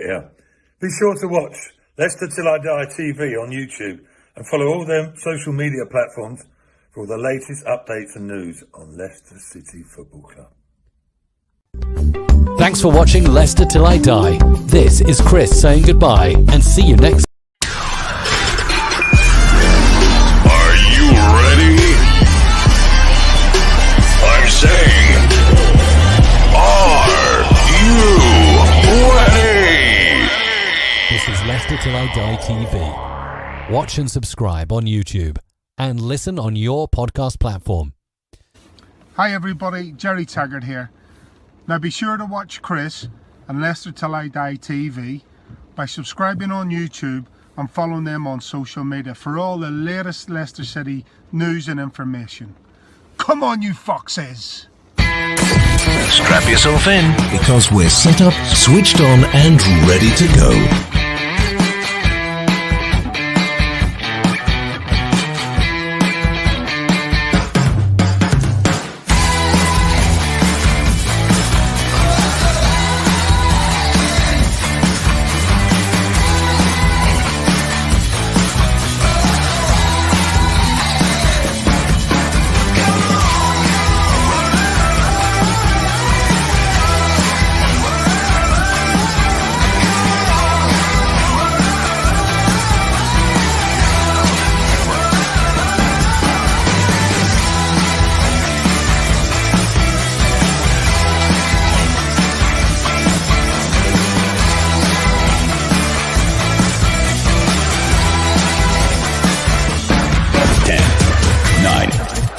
Yeah. Be sure to watch Leicester Till I Die TV on YouTube and follow all them social media platforms for all the latest updates and news on Leicester City Football Club. Thanks for watching Leicester Till I Die. This is Chris saying goodbye and see you next. Are you ready? I'm saying, are you ready? This is Leicester Till I Die TV. Watch and subscribe on YouTube and listen on your podcast platform. Hi everybody, Jerry Taggart here. Now be sure to watch Chris and Leicester Till I Die TV by subscribing on YouTube and following them on social media for all the latest Leicester City news and information. Come on you foxes! Strap yourself in, because we're set up, switched on and ready to go.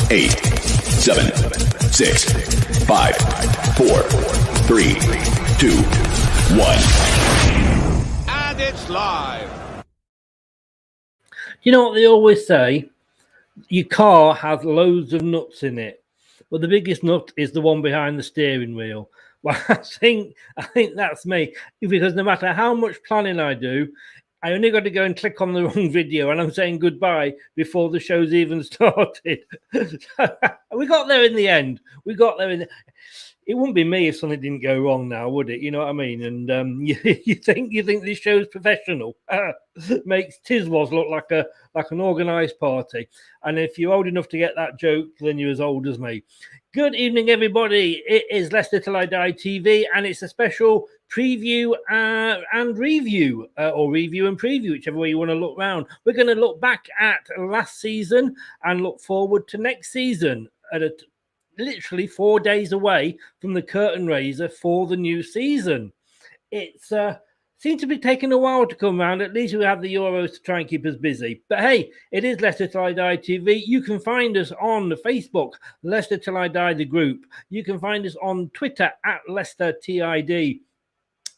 Eight, seven, 6, 5, 4, 3, 2, 1. And it's live. You know what they always say? Your car has loads of nuts in it, but the biggest nut is the one behind the steering wheel. Well, I think that's me, because no matter how much planning I do, I only got to go and click on the wrong video and I'm saying goodbye before the show's even started. We got there in the end. It wouldn't be me if something didn't go wrong now, would it? You know what I mean? And you think this show's professional. Makes Tiswas look like an organised party. And if you're old enough to get that joke, then you're as old as me. Good evening, everybody. It is Leicester Till I Die TV, and it's a special preview and review, or review and preview, whichever way you want to look round. We're going to look back at last season and look forward to next season at literally 4 days away from the curtain raiser for the new season. It's seems to be taking a while to come round. At least we have the Euros to try and keep us busy. But hey, it is Leicester Till I Die TV. You can find us on Facebook, Leicester Till I Die the group. You can find us on Twitter at Leicester TID.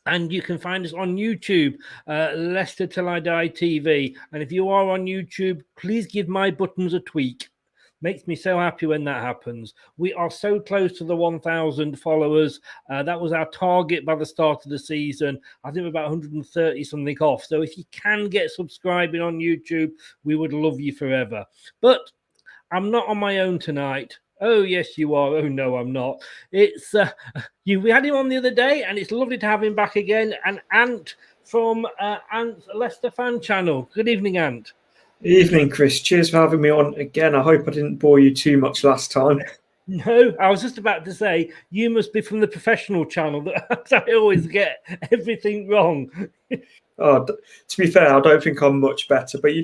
And you can find us on YouTube, Leicester Till I Die TV. And if you are on YouTube, please give my buttons a tweak. Makes me so happy when that happens. We are so close to the 1,000 followers. That was our target by the start of the season. I think we're about 130 something off. So if you can get subscribing on YouTube, we would love you forever. But I'm not on my own tonight. Oh, yes, you are. Oh, no, I'm not. It's we had him on the other day, and it's lovely to have him back again. And Ant from Ant's Leicester Fan Channel. Good evening, Ant. Evening, Chris. Cheers for having me on again. I hope I didn't bore you too much last time. No, I was just about to say, you must be from the professional channel. That I always get everything wrong. To be fair, I don't think I'm much better, but you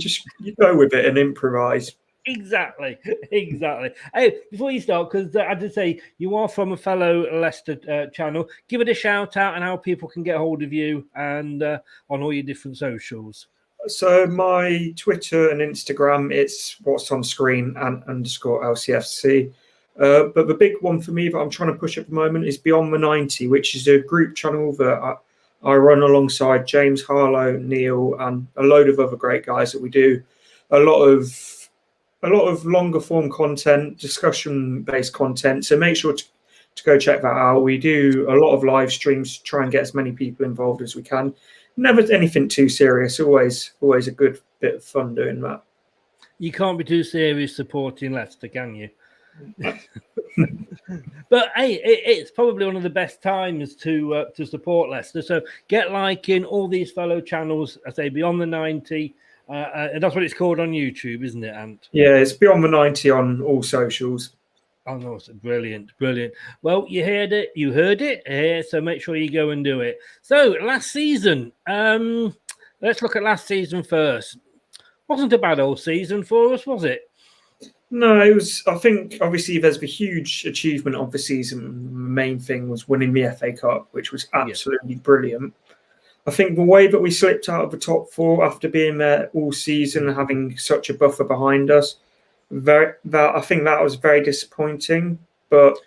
go with it and improvise. Exactly. Hey, before you start, because I did say you are from a fellow Leicester channel, give it a shout out and how people can get hold of you and on all your different socials. So my Twitter and Instagram, it's what's on screen and _lcfc. But the big one for me that I'm trying to push at the moment is Beyond the 90, which is a group channel that I run alongside James, Harlow, Neil, and a load of other great guys that we do a lot of longer form content, discussion based content. So make sure to go check that out. We do a lot of live streams to try and get as many people involved as we can. Never anything too serious. Always a good bit of fun doing that. You can't be too serious supporting Leicester, can you? But hey, it's probably one of the best times to support Leicester. So get liking all these fellow channels. I say Beyond the 90, and that's what it's called on YouTube, isn't it, Ant? Yeah, it's Beyond the 90 on all socials. Oh no, it's brilliant. Well, you heard it here, so make sure you go and do it. So last season, let's look at last season first. Wasn't a bad old season for us, was it? No, it was. I think obviously there's the huge achievement of the season. The main thing was winning the FA Cup, which was absolutely brilliant. I think the way that we slipped out of the top four after being there all season and having such a buffer behind us, I think that was very disappointing. But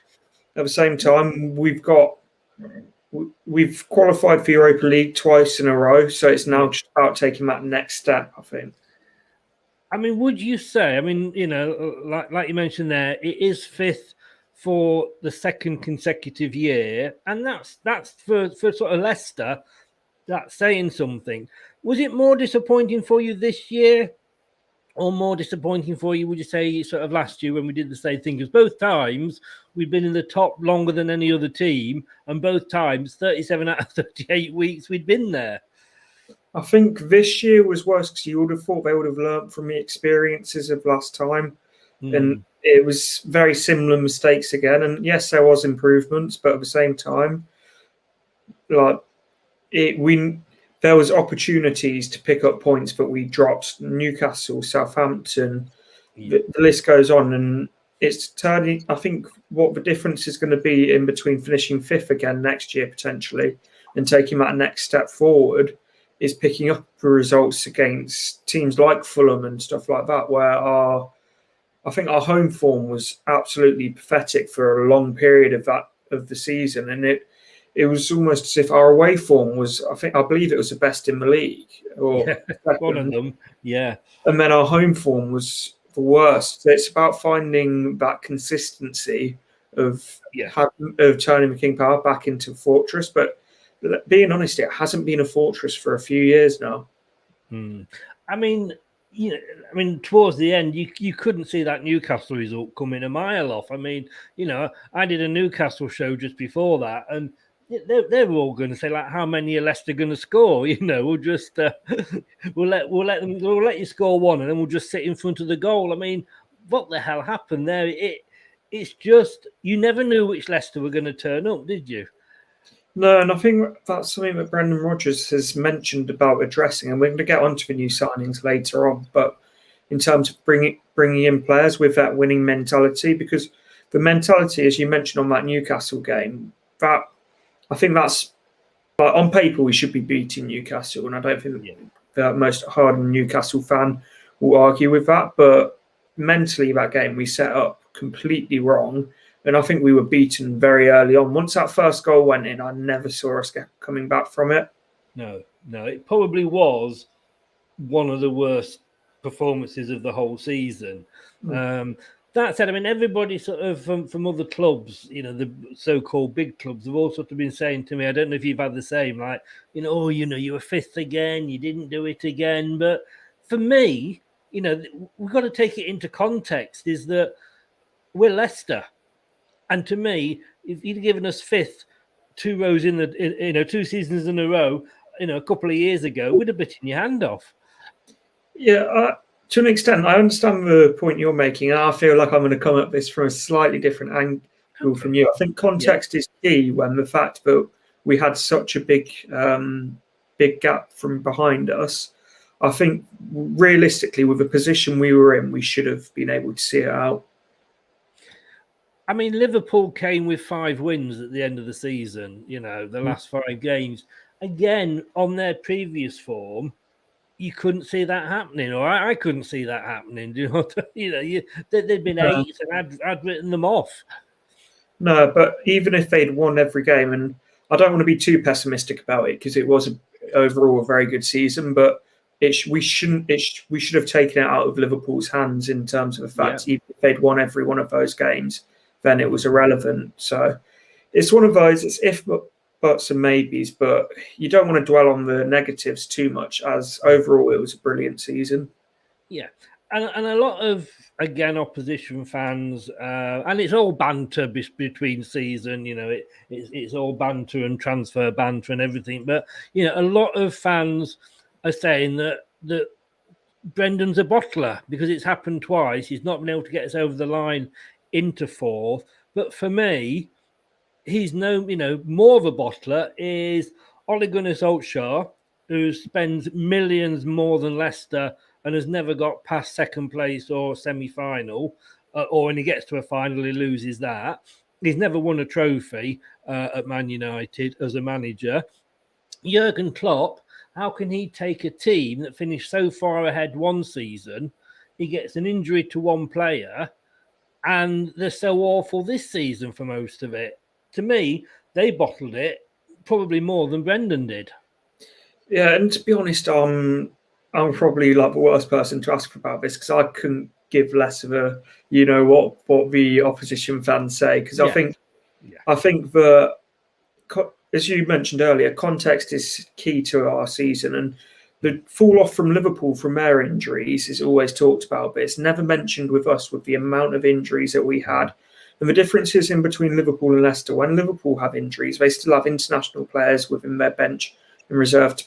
at the same time, we've qualified for Europa League twice in a row, so it's now just about taking that next step, I think. I mean, would you say? I mean, you know, like you mentioned there, it is fifth for the second consecutive year, and that's for sort of Leicester. That's saying something. Was it more disappointing for you this year, or more disappointing for you? Would you say sort of last year when we did the same thing? Because both times we've been in the top longer than any other team, and both times 37 out of 38 weeks we'd been there. I think this year was worse because you would have thought they would have learnt from the experiences of last time. And it was very similar mistakes again. And yes, there was improvements, but at the same time, there was opportunities to pick up points, but we dropped Newcastle, Southampton. The list goes on, and it's turning. I think what the difference is going to be in between finishing fifth again next year potentially and taking that next step forward is picking up the results against teams like Fulham and stuff like that, where I think our home form was absolutely pathetic for a long period of the season, and it was almost as if our away form was, I believe it was the best in the league, or one of them, yeah. And then our home form was the worst. So it's about finding that consistency of turning the King Power back into a fortress, but being honest, it hasn't been a fortress for a few years now. I mean, towards the end, you couldn't see that Newcastle result coming a mile off. I mean, I did a Newcastle show just before that, and they were all going to say, like, how many are Leicester going to score? We'll just we'll let you score one, and then we'll just sit in front of the goal. I mean, what the hell happened there? It's just you never knew which Leicester were going to turn up, did you? No, and I think that's something that Brendan Rodgers has mentioned about addressing, and we're going to get onto the new signings later on. But in terms of bringing in players with that winning mentality, because the mentality, as you mentioned on that Newcastle game, that I think that's on paper we should be beating Newcastle, and I don't think the most hardened Newcastle fan will argue with that. But mentally, that game we set up completely wrong. And I think we were beaten very early on. Once that first goal went in, I never saw us coming back from it. No, it probably was one of the worst performances of the whole season. That said, I mean, everybody sort of from other clubs, the so-called big clubs, have all sort of been saying to me, I don't know if you've had the same, like, you were fifth again, you didn't do it again. But for me, we've got to take it into context, is that we're Leicester. And to me, if you'd given us fifth 2 rows in the 2 seasons in a row, a couple of years ago, we'd have bitten your hand off. Yeah, to an extent, I understand the point you're making. I feel like I'm going to come at this from a slightly different angle from you. I think context is key when the fact that we had such a big gap from behind us. I think realistically, with the position we were in, we should have been able to see it out. I mean, Liverpool came with 5 wins at the end of the season, the last 5 games. Again, on their previous form, you couldn't see that happening, or I couldn't see that happening. They'd been 8 and I'd written them off. No, but even if they'd won every game, and I don't want to be too pessimistic about it because it was overall a very good season, but we should have taken it out of Liverpool's hands in terms of the fact even if they'd won every one of those games, then it was irrelevant. So it's one of those, it's if buts and maybes, but you don't want to dwell on the negatives too much, as overall it was a brilliant season. Yeah. and a lot of, again, opposition fans, and it's all banter between season. It's all banter and transfer banter and everything. But a lot of fans are saying that Brendan's a bottler because it's happened twice. He's not been able to get us over the line into fourth. But for me, he's more of a bottler is Ole Gunnar Solskjaer, who spends millions more than Leicester and has never got past second place or semi-final, or when he gets to a final, he loses that. He's never won a trophy at Man United as a manager. Jurgen Klopp, how can he take a team that finished so far ahead one season, he gets an injury to one player, and they're so awful this season for most of it? To me, they bottled it probably more than Brendan did. Yeah, and to be honest, I'm probably like the worst person to ask about this because I couldn't give less of a what the opposition fans say, because I think that, as you mentioned earlier, context is key to our season, and the fall off from Liverpool from their injuries is always talked about, but it's never mentioned with us with the amount of injuries that we had. And the differences in between Liverpool and Leicester, when Liverpool have injuries, they still have international players within their bench and reserved to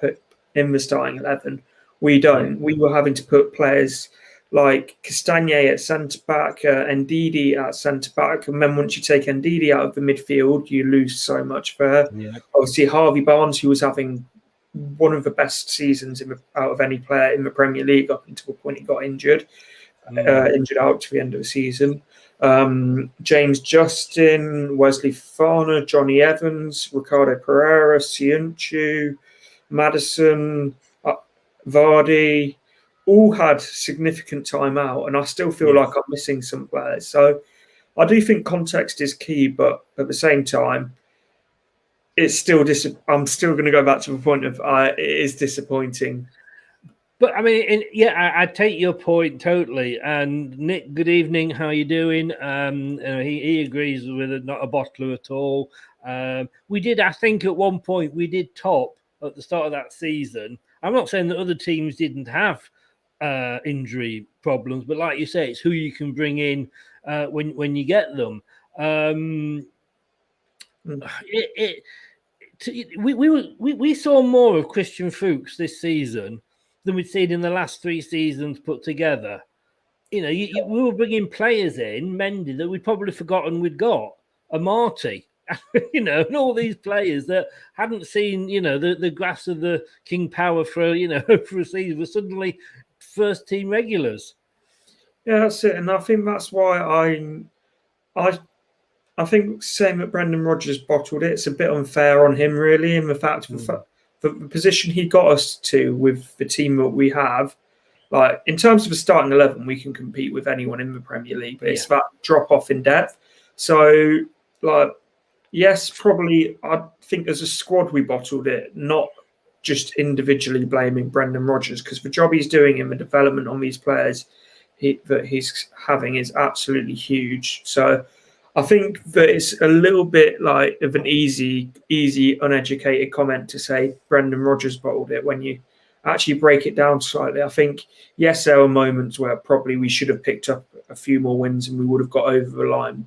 put in the starting 11. We don't. We were having to put players like Castagne at centre back, Ndidi at centre back, and then once you take Ndidi out of the midfield, you lose so much there. Yeah. Obviously, Harvey Barnes, who was having one of the best seasons out of any player in the Premier League up until the point he got injured out to the end of the season. James Justin, Wesley Fofana, Johnny Evans, Ricardo Pereira, Siunchu, Maddison, Vardy, all had significant time out, and I still feel like I'm missing some players. So I do think context is key, but at the same time, it's still I'm still going to go back to the point of it is disappointing. But I mean, I take your point totally. And Nick, good evening. How are you doing? He agrees with it, not a bottler at all. We did, I think, at one point we did top at the start of that season. I'm not saying that other teams didn't have injury problems, but like you say, it's who you can bring in when you get them. We saw more of Christian Fuchs this season than we'd seen in the last 3 seasons put together. We were bringing players in, Mendy, that we'd probably forgotten we'd got, a Marty, and all these players that hadn't seen, the grass of the King Power for a season were suddenly first team regulars. Yeah, that's it, and I think that's why I think saying that Brendan Rodgers bottled it, it's a bit unfair on him, really, in the fact that the position he got us to with the team that we have, like in terms of the starting 11, we can compete with anyone in the Premier League, but it's that drop off in depth. So, like, yes, probably I think as a squad we bottled it, not just individually blaming Brendan Rodgers, because the job he's doing in the development on these players that he's having is absolutely huge. So I think that it's a little bit like of an easy, uneducated comment to say Brendan Rodgers bottled it. When you actually break it down slightly, I think, yes, there were moments where probably we should have picked up a few more wins and we would have got over the line.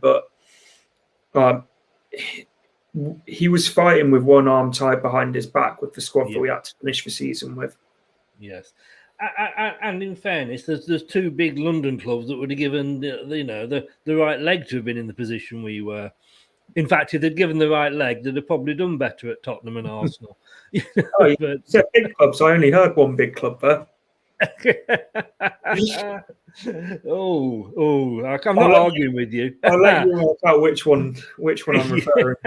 But he was fighting with one arm tied behind his back with the squad that we had to finish the season with. Yes. And in fairness, there's 2 big London clubs that would have given the right leg to have been in the position we were. In fact, if they'd given the right leg, they'd have probably done better at Tottenham and Arsenal. But so big clubs. I only heard one big club there. I'm not arguing with you. I'll let you work out which one I'm referring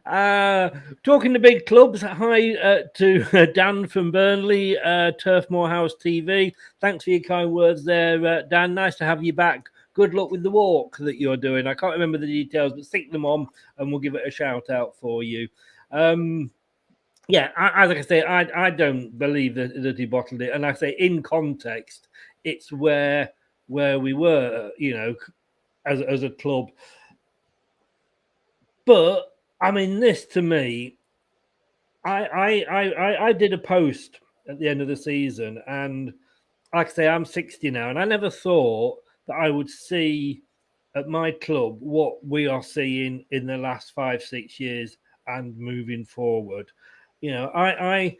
to. Talking to big clubs, hi to Dan from Burnley, Turf Moorhouse TV. Thanks for your kind words there, Dan. Nice to have you back. Good luck with the walk that you're doing. I can't remember the details, but stick them on and we'll give it a shout out for you. As I say, I don't believe that he bottled it. And I say in context, it's where we were, as a club. But I mean, this to me, I did a post at the end of the season, and like I say, I'm 60 now, and I never thought that I would see at my club what we are seeing in the last 5-6 years and moving forward. I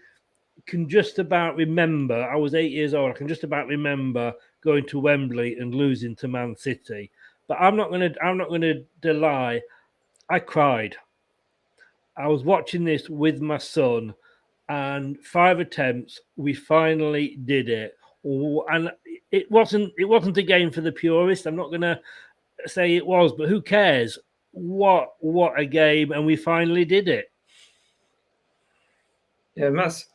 can just about remember, I was 8 years old. I can just about remember going to Wembley and losing to Man City. But I'm not gonna lie. I cried. I was watching this with my son, and 5 attempts, we finally did it. And it wasn't a game for the purist. I'm not gonna say it was, but who cares? What a game, and we finally did it. Yeah, and that's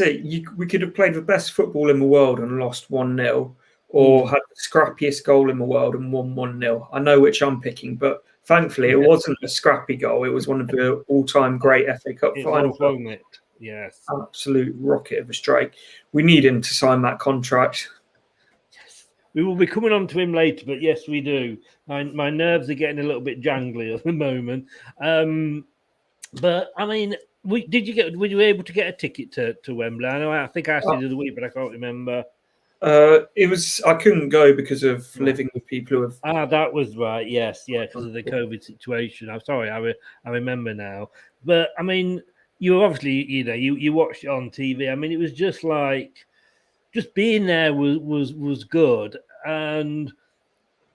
it. We could have played the best football in the world and lost 1-0, or had the scrappiest goal in the world and won 1-0. I know which I'm picking, but thankfully it wasn't a scrappy goal. It was one of the all-time great FA Cup finals. Wasn't it? Yes. Absolute rocket of a strike. We need him to sign that contract. Yes. We will be coming on to him later, but yes, we do. My nerves are getting a little bit jangly at the moment. But I mean, were you able to get a ticket to Wembley? I think I asked you the other week, but I can't remember. I couldn't go because of living with people who have. That was right. Yes, because of the COVID situation. I'm sorry, I remember now. But I mean, you obviously, you watched it on TV. I mean, it was just being there was good, and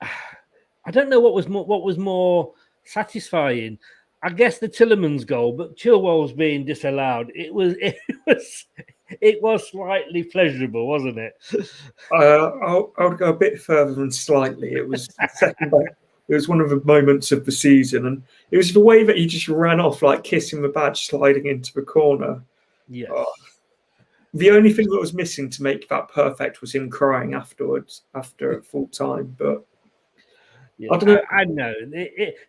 I don't know what was more satisfying. I guess the Tillerman's goal, but Chilwell's being disallowed. It was slightly pleasurable, wasn't it? I would go a bit further than slightly. It was second back. It was one of the moments of the season, and it was the way that he just ran off, like kissing the badge, sliding into the corner. Yes. The only thing that was missing to make that perfect was him crying afterwards, after full time. But yeah, I don't know. I know.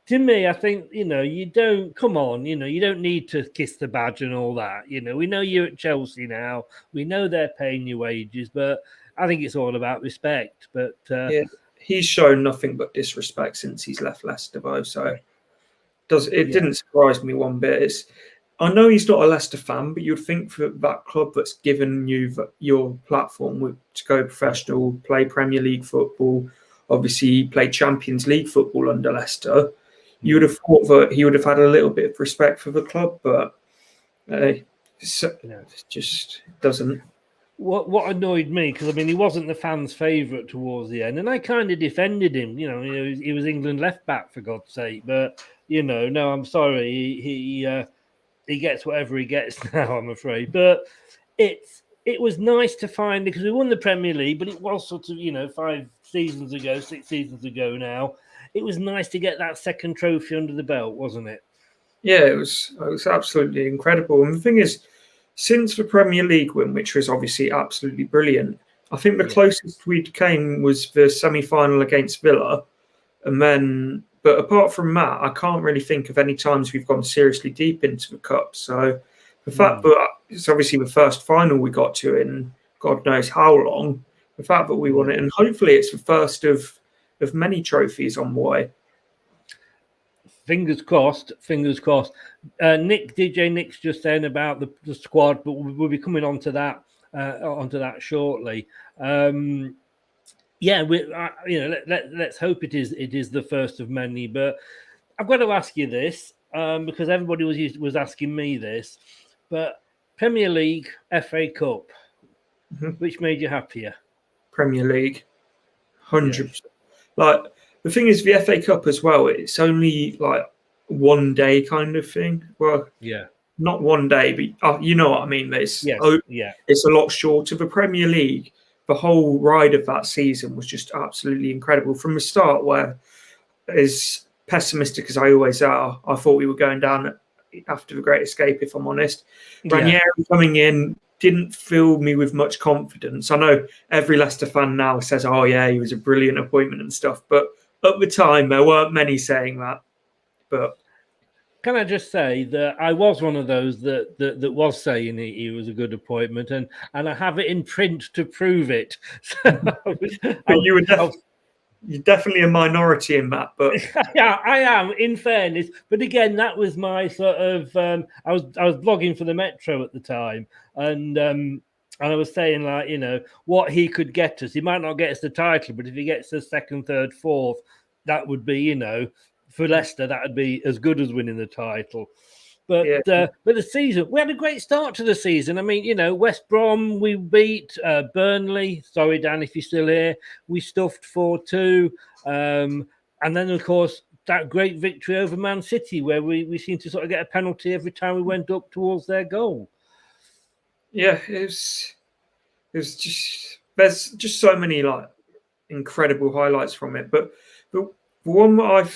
To me, I think, you don't, come on, you don't need to kiss the badge and all that. We know you're at Chelsea now. We know they're paying you wages, but I think it's all about respect. But he's shown nothing but disrespect since he's left Leicester, though. So didn't surprise me one bit. I know he's not a Leicester fan, but you'd think for that club that's given you your platform to go professional, play Premier League football. Obviously, he played Champions League football under Leicester. You would have thought that he would have had a little bit of respect for the club, but it just doesn't. What annoyed me, because I mean, he wasn't the fans' favourite towards the end, and I kind of defended him. He was England left back, for God's sake. But no, I'm sorry, he gets whatever he gets now, I'm afraid. But it was nice to find, because we won the Premier League, but it was sort of 5 seasons ago, 6 seasons ago now. It was nice to get that second trophy under the belt, wasn't it? Yeah, it was absolutely incredible. And the thing is, since the Premier League win, which was obviously absolutely brilliant, I think the closest we came was the semi-final against Villa. But apart from that, I can't really think of any times we've gone seriously deep into the cup. So the fact that it's obviously the first final we got to in God knows how long, the fact that we won it, and hopefully it's the first of many trophies on the way. Fingers crossed. Nick's just saying about the squad, but we'll be coming onto that shortly. Let's hope it is the first of many. But I've got to ask you this, because everybody was asking me this. But Premier League, FA Cup, which made you happier? Premier League, 100%. Like, the thing is, the FA Cup as well, it's only like one day kind of thing. Well, not one day, but you know what I mean. It's a lot shorter. The Premier League, the whole ride of that season was just absolutely incredible from the start. Where, as pessimistic as I always are, I thought we were going down after the Great Escape. If I'm honest, Ranieri coming in didn't fill me with much confidence. I know every Leicester fan now says, "Oh yeah, he was a brilliant appointment and stuff," but at the time, there weren't many saying that. But can I just say that I was one of those that was saying he was a good appointment, and I have it in print to prove it. But you're definitely a minority in that. But yeah, I am, in fairness. But again, that was my sort of. I was blogging for the Metro at the time, and And I was saying, like, what he could get us. He might not get us the title, but if he gets us second, third, fourth, that would be, for Leicester, that would be as good as winning the title. But the season, we had a great start to the season. I mean, West Brom, we beat Burnley. Sorry, Dan, if you're still here. We stuffed 4-2. And then, of course, that great victory over Man City, where we seemed to sort of get a penalty every time we went up towards their goal. Yeah, it was just, there's just so many like incredible highlights from it. But one that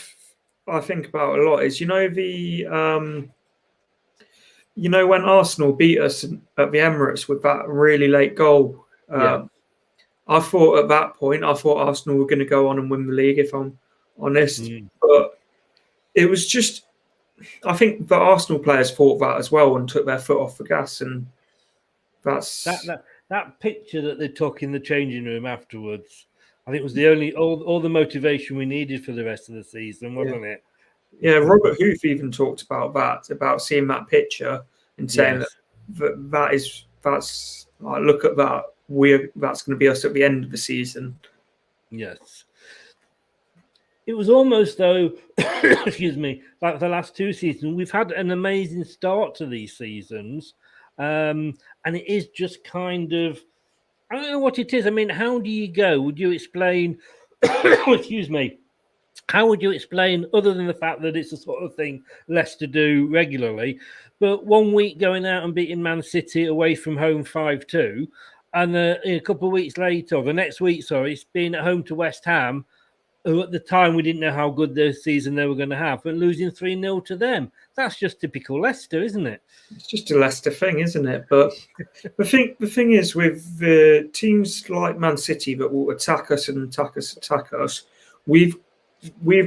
I think about a lot is when Arsenal beat us at the Emirates with that really late goal. I thought at that point, Arsenal were going to go on and win the league, if I'm honest. But it was just, I think the Arsenal players thought that as well and took their foot off the gas. And that's that picture that they took in the changing room afterwards. I think it was the only all the motivation we needed for the rest of the season, wasn't it? Yeah, Robert Huth even talked about seeing that picture and saying that's like, look at that. That's going to be us at the end of the season. Yes. It was almost though, excuse me, like the last two seasons, we've had an amazing start to these seasons. And it is just kind of, I don't know what it is. I mean, how do you go? Would you explain, excuse me, how would you explain, other than the fact that it's the sort of thing Leicester do regularly, but 1 week going out and beating Man City away from home 5-2, and a couple of weeks later, or the next week, it's being at home to West Ham, who at the time we didn't know how good the season they were going to have, but losing 3-0 to them. That's just typical Leicester, isn't it? It's just a Leicester thing, isn't it? But the thing is, with the teams like Man City that will attack us, we've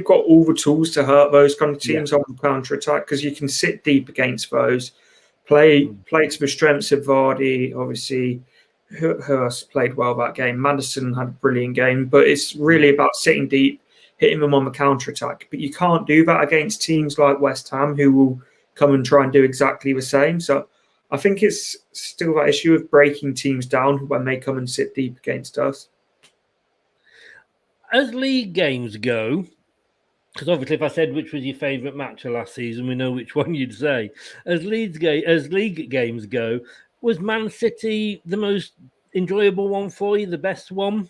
got all the tools to hurt those kind of teams on the counter attack, because you can sit deep against those, play to the strengths of Vardy. Obviously, who else played well that game? Maddison had a brilliant game, but it's really about sitting deep, hitting them on the counter attack. But you can't do that against teams like West Ham, who will come and try and do exactly the same. So I think it's still that issue of breaking teams down when they come and sit deep against us. As league games go, because obviously if I said which was your favourite match of last season, we know which one you'd say. As league games go, was Man City the most enjoyable one for you, the best one?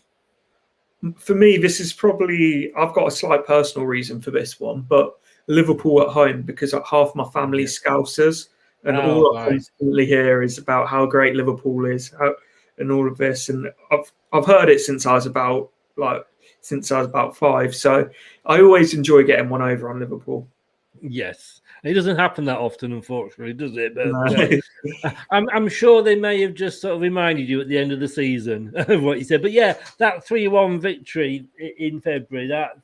For me, this is probably, I've got a slight personal reason for this one, but Liverpool at home, because half my family's Scousers, and all I constantly hear is about how great Liverpool is and all of this. And I've heard it since I was about 5. So I always enjoy getting one over on Liverpool. Yes. It doesn't happen that often, unfortunately, does it? But I'm sure they may have just sort of reminded you at the end of the season of what you said. But yeah, that 3-1 victory in February, that's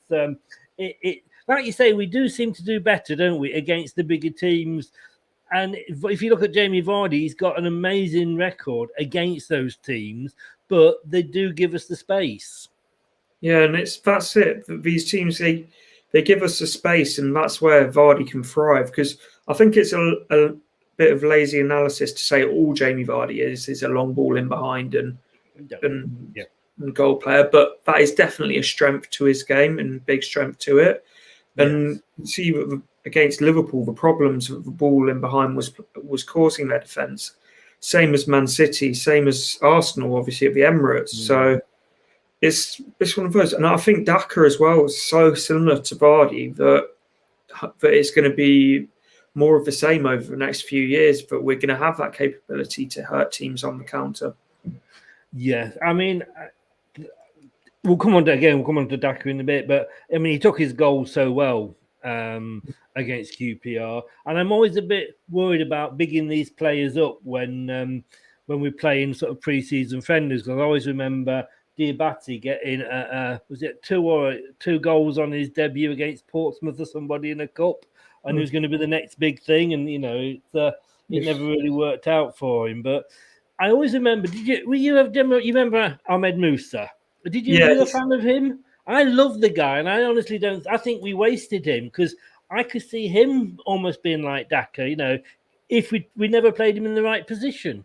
like you say, we do seem to do better, don't we, against the bigger teams. And if you look at Jamie Vardy, he's got an amazing record against those teams, but they do give us the space. Yeah, and that's it. These teams, they give us the space, and that's where Vardy can thrive. Because I think it's a bit of lazy analysis to say all Jamie Vardy is a long ball in behind and goal player, but that is definitely a strength to his game and big strength to it. And see against Liverpool, the problems that the ball in behind was causing their defence. Same as Man City, same as Arsenal, obviously at the Emirates. So it's one of those. And I think Daka as well is so similar to Vardy that it's going to be more of the same over the next few years, but we're going to have that capability to hurt teams on the counter. Yeah, I mean, we'll come on to Daka in a bit, but I mean, he took his goal so well against QPR, and I'm always a bit worried about bigging these players up when we're playing sort of pre-season friendlies, because I always remember Diabate getting was it two goals on his debut against Portsmouth or somebody in a cup, and it was going to be the next big thing, and it never really worked out for him. But I always remember. You remember Ahmed Musa? Did you? Were you a fan of him? I love the guy, and I honestly don't. I think we wasted him, because I could see him almost being like Daka. If we never played him in the right position.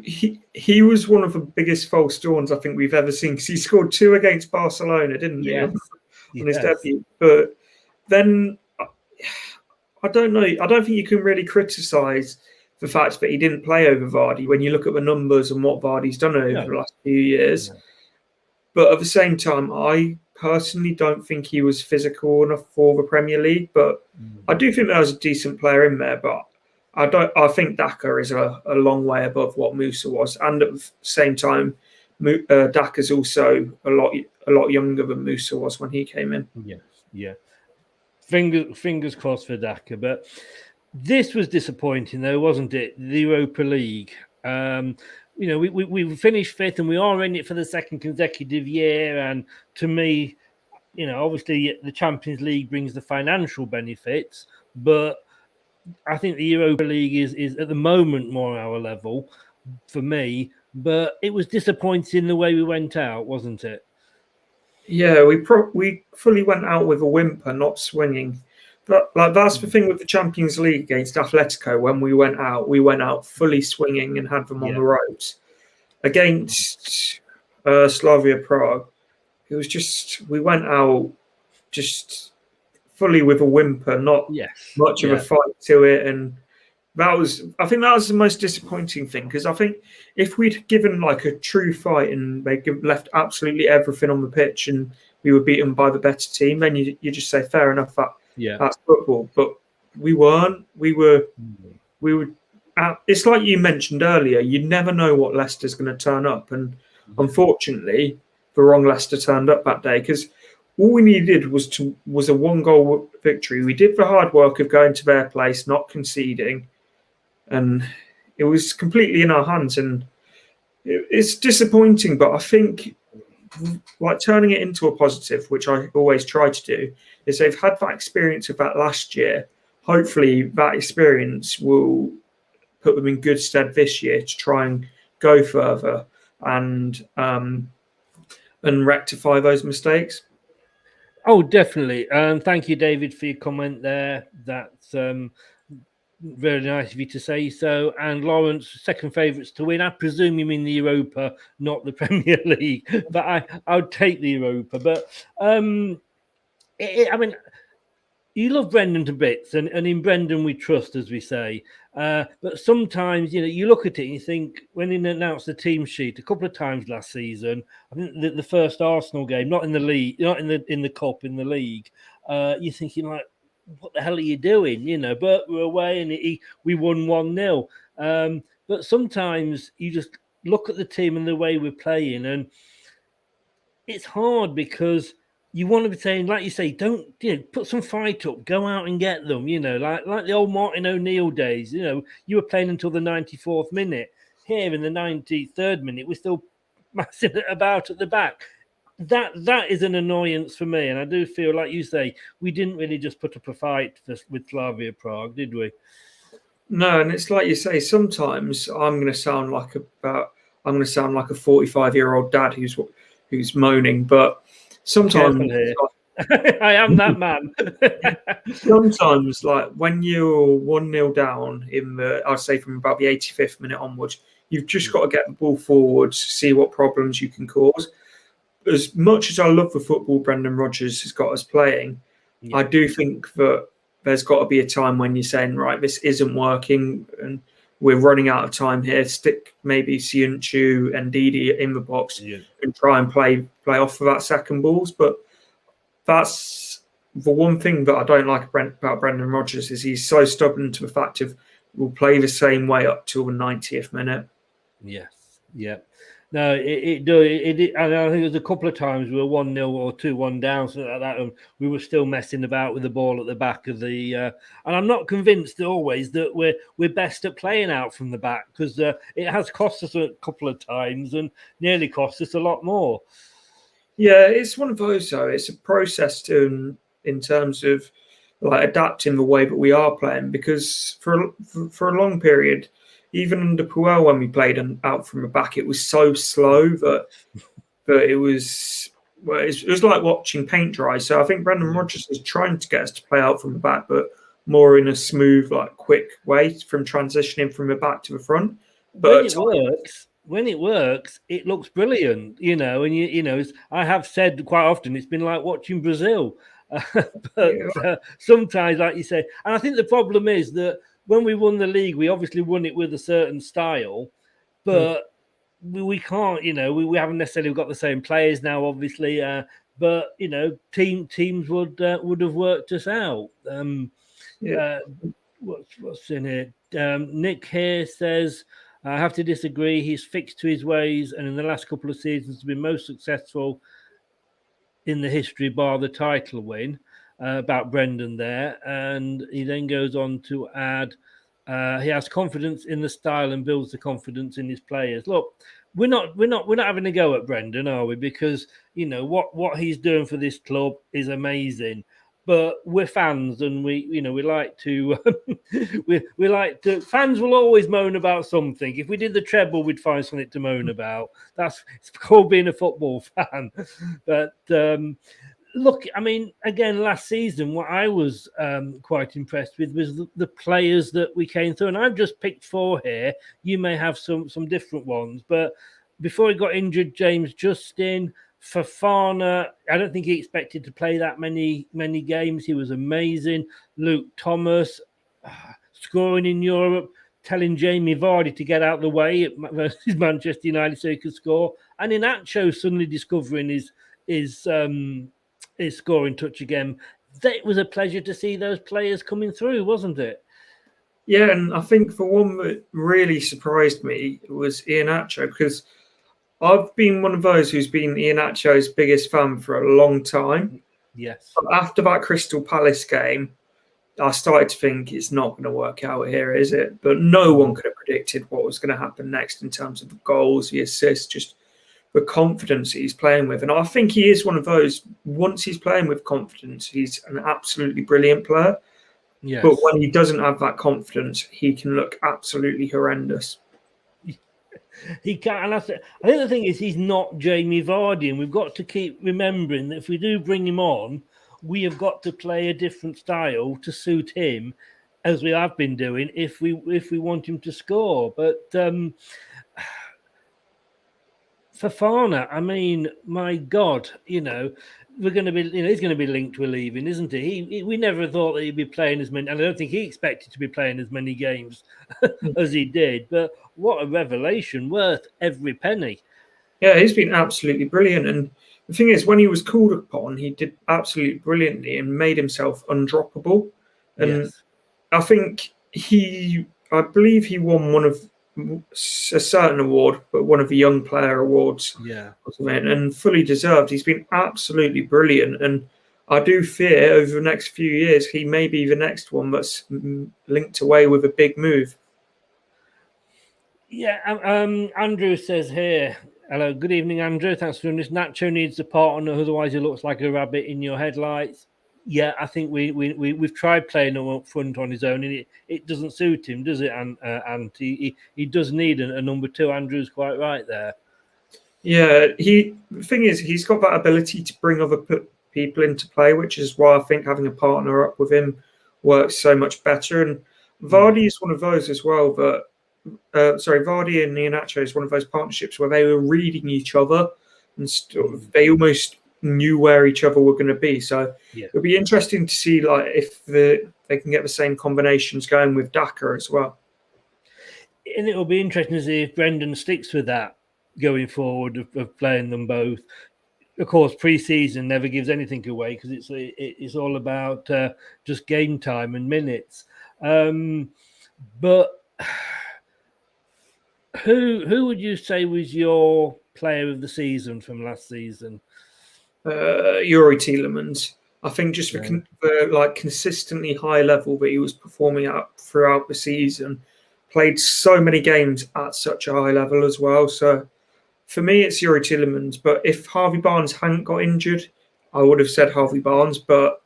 he was one of the biggest false dawns I think we've ever seen, because he scored 2 against Barcelona, didn't he, Yes. on his debut? But then I don't know. I don't think you can really criticise the fact that he didn't play over Vardy when you look at the numbers and what Vardy's done over the last few years. No. But at the same time, I personally don't think he was physical enough for the Premier League. But I do think there was a decent player in there. But I think Daka is a long way above what Musa was, and at the same time, Daka's also a lot younger than Musa was when he came in. Yes, yeah. Fingers crossed for Daka, but this was disappointing, though, wasn't it? The Europa League. We finished fifth, and we are in it for the second consecutive year. And to me, obviously the Champions League brings the financial benefits, but I think the Europa League is at the moment more our level for me. But it was disappointing the way we went out, wasn't it? Yeah, we fully went out with a whimper, not swinging. But that's the thing with the Champions League against Atletico. When we went out fully swinging and had them on the ropes. Against Slavia Prague, it was just we went out just fully with a whimper, not much of a fight to it, and I think that was the most disappointing thing, because I think if we'd given like a true fight and they left absolutely everything on the pitch and we were beaten by the better team, then you just say fair enough, that's football. But we weren't. We were. It's like you mentioned earlier. You never know what Leicester's going to turn up, and unfortunately, the wrong Leicester turned up that day, because all we needed was a 1-goal victory. We did the hard work of going to their place, not conceding. And it was completely in our hands, and it's disappointing. But I think, like, turning it into a positive, which I always try to do, is they've had that experience of that last year. Hopefully, that experience will put them in good stead this year to try and go further and rectify those mistakes. Oh, definitely. Thank you, David, for your comment there. That's very nice of you to say so. And Lawrence, second favourites to win. I presume you mean the Europa, not the Premier League. But I would take the Europa. But I mean, you love Brendan to bits, and in Brendan we trust, as we say. But sometimes, you look at it and you think, when he announced the team sheet a couple of times last season, I think the first Arsenal game, not in the league, not in the cup, in the league, you're thinking like, what the hell are you doing? But we're away and we won 1-0. But sometimes you just look at the team and the way we're playing, and it's hard because you want to be saying, like you say, don't put some fight up, go out and get them. Like the old Martin O'Neill days. You were playing until the 94th minute. Here in the 93rd minute, we're still messing about at the back. That is an annoyance for me, and I do feel, like you say, we didn't really just put up a fight with Slavia Prague, did we? No, and it's like you say. Sometimes I'm going to sound like a 45-year-old dad who's moaning, but sometimes I am that man. Sometimes, like when you're 1-0 down I'd say from about the 85th minute onwards, you've just got to get the ball forward, see what problems you can cause. As much as I love the football Brendan Rodgers has got us playing, I do think that there's got to be a time when you're saying, right, this isn't working and we're running out of time here. Stick maybe Siunchu and Didi in the box and try and play off of that second balls. But that's the one thing that I don't like about Brendan Rodgers, is he's so stubborn to the fact of we'll play the same way up till the 90th minute. Yes, yeah. No, it does. And I think there's a couple of times we were 1-0 or 2-1 down, something like that, and we were still messing about with the ball at the back of the. And I'm not convinced always that we're best at playing out from the back, because it has cost us a couple of times and nearly cost us a lot more. Yeah, it's one of those though. It's a process in terms of like adapting the way that we are playing, because for a long period, even under Puel, when we played out from the back, it was so slow that it was like watching paint dry. So I think Brendan Rodgers is trying to get us to play out from the back, but more in a smooth, like quick way, from transitioning from the back to the front. But when it works, it looks brilliant, you know. And I have said quite often, it's been like watching Brazil. But sometimes, like you say, and I think the problem is that when we won the league, we obviously won it with a certain style, but we can't, we haven't necessarily got the same players now, obviously. But teams would have worked us out. What's in it? Nick here says, I have to disagree. He's fixed to his ways, and in the last couple of seasons, has been most successful in the history, bar the title win. About Brendan there, and he then goes on to add, he has confidence in the style and builds the confidence in his players. Look, we're not having a go at Brendan, are we? Because what he's doing for this club is amazing. But we're fans, and we like to we like to. Fans will always moan about something. If we did the treble, we'd find something to moan about. It's called being a football fan. But look, I mean, again, last season, what I was quite impressed with was the players that we came through, and I've just picked 4 here. You may have some different ones, but before he got injured, James Justin. Fofana, I don't think he expected to play that many games. He was amazing. Luke Thomas, scoring in Europe, telling Jamie Vardy to get out the way versus Manchester United so he could score. And Iheanacho suddenly discovering his scoring touch again. It was a pleasure to see those players coming through, wasn't it? Yeah, and I think for one that really surprised me was Iheanacho, because I've been one of those who's been Iheanacho's biggest fan for a long time. Yes. But after that Crystal Palace game, I started to think it's not going to work out here, is it? But no one could have predicted what was going to happen next in terms of the goals, the assists, just the confidence he's playing with. And I think he is one of those, once he's playing with confidence, he's an absolutely brilliant player. Yes. But when he doesn't have that confidence, he can look absolutely horrendous. He can't. And I think the thing is, he's not Jamie Vardy, and we've got to keep remembering that if we do bring him on, we have got to play a different style to suit him, as we have been doing, if we want him to score. But Fofana, I mean, my God, we're going to be, he's going to be linked to a leaving, isn't he? We never thought that he'd be playing as many, and I don't think he expected to be playing as many games as he did. But what a revelation, worth every penny. Yeah, he's been absolutely brilliant. And the thing is, when he was called upon, he did absolutely brilliantly and made himself undroppable. And yes. I believe he won one of a certain award, but one of the Young Player Awards. Yeah. And fully deserved. He's been absolutely brilliant. And I do fear over the next few years, he may be the next one that's linked away with a big move. Yeah, Andrew says here, hello, good evening, Andrew. Thanks for doing this. Nacho needs a partner, otherwise he looks like a rabbit in your headlights. Yeah, I think we've tried playing him up front on his own, and it doesn't suit him, does it? And he does need a number 2. Andrew's quite right there. Yeah, the thing is, he's got that ability to bring other people into play, which is why I think having a partner up with him works so much better. And Vardy is one of those as well that. Vardy and Iheanacho is one of those partnerships where they were reading each other and they almost knew where each other were going to be. So it'll be interesting to see if they can get the same combinations going with Daka as well. And it'll be interesting to see if Brendan sticks with that going forward of playing them both. Of course, pre-season never gives anything away because it's all about just game time and minutes. But who would you say was your player of the season from last season? Yuri Tielemans. I think just the consistently high level that he was performing at throughout the season, played so many games at such a high level as well. So for me, it's Yuri Tielemans. But if Harvey Barnes hadn't got injured, I would have said Harvey Barnes. But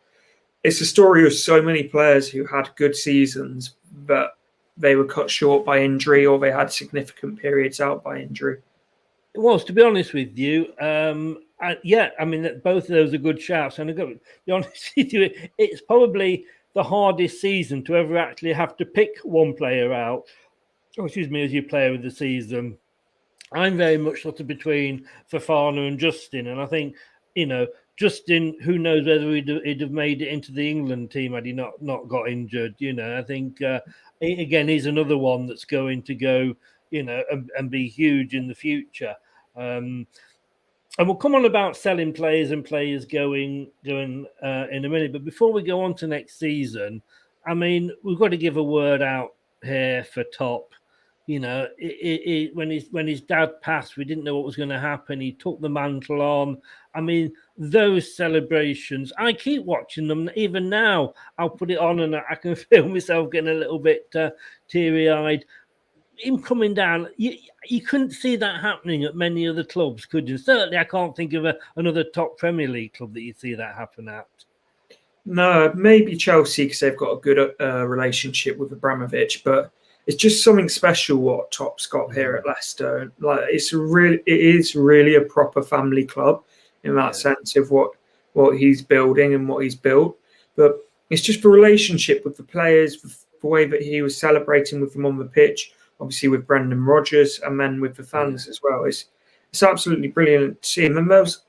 it's a story of so many players who had good seasons, but they were cut short by injury or they had significant periods out by injury. It was, to be honest with you. I mean, both of those are good shouts. And I've got to be honest with you, it's probably the hardest season to ever actually have to pick one player out. excuse me, as your player of the season. I'm very much sort of between Fofana and Justin, and I think, Justin, who knows whether he'd have made it into the England team had he not got injured. I think again he's another one that's going to go, and be huge in the future. And we'll come on about selling players and players going in a minute. But before we go on to next season, I mean, we've got to give a word out here for Top. When his dad passed, we didn't know what was going to happen. He took the mantle on. I mean, those celebrations, I keep watching them. Even now, I'll put it on and I can feel myself getting a little bit teary-eyed. Him coming down, you couldn't see that happening at many other clubs, could you? Certainly, I can't think of another top Premier League club that you'd see that happen at. No, maybe Chelsea because they've got a good relationship with Abramovich, but it's just something special what Top's got here at Leicester. Like it is really a proper family club in that sense of what he's building and what he's built. But it's just the relationship with the players, the way that he was celebrating with them on the pitch, obviously with Brendan Rodgers, and then with the fans as well. It's absolutely brilliant to see him. And there was,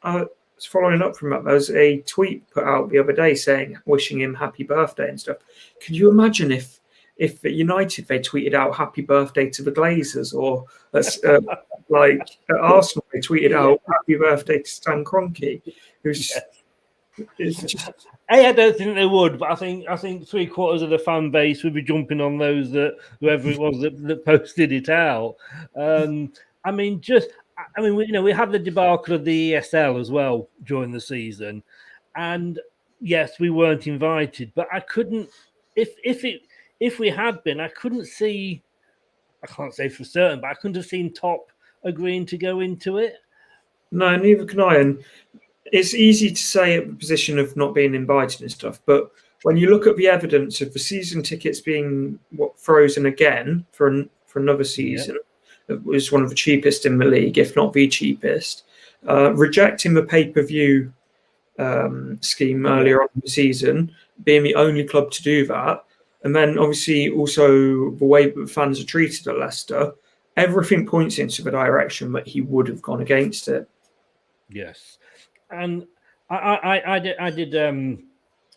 following up from that, there was a tweet put out the other day saying, wishing him happy birthday and stuff. Could you imagine if at United they tweeted out happy birthday to the Glazers, or like at Arsenal they tweeted out happy birthday to Stan Kroenke? It's just... I don't think they would, but I think 3/4 of the fan base would be jumping on those that whoever it was that posted it out. I mean, we had the debacle of the ESL as well during the season, and yes, we weren't invited, but I couldn't. If we had been, I couldn't see. I can't say for certain, but I couldn't have seen Top agreeing to go into it. No, neither can I. And it's easy to say at the position of not being invited and stuff, but when you look at the evidence of the season tickets being frozen again for another season, it was one of the cheapest in the league, if not the cheapest. Rejecting the pay-per-view scheme earlier on in the season, being the only club to do that, and then obviously also the way that fans are treated at Leicester, everything points into the direction that he would have gone against it. Yes. And I did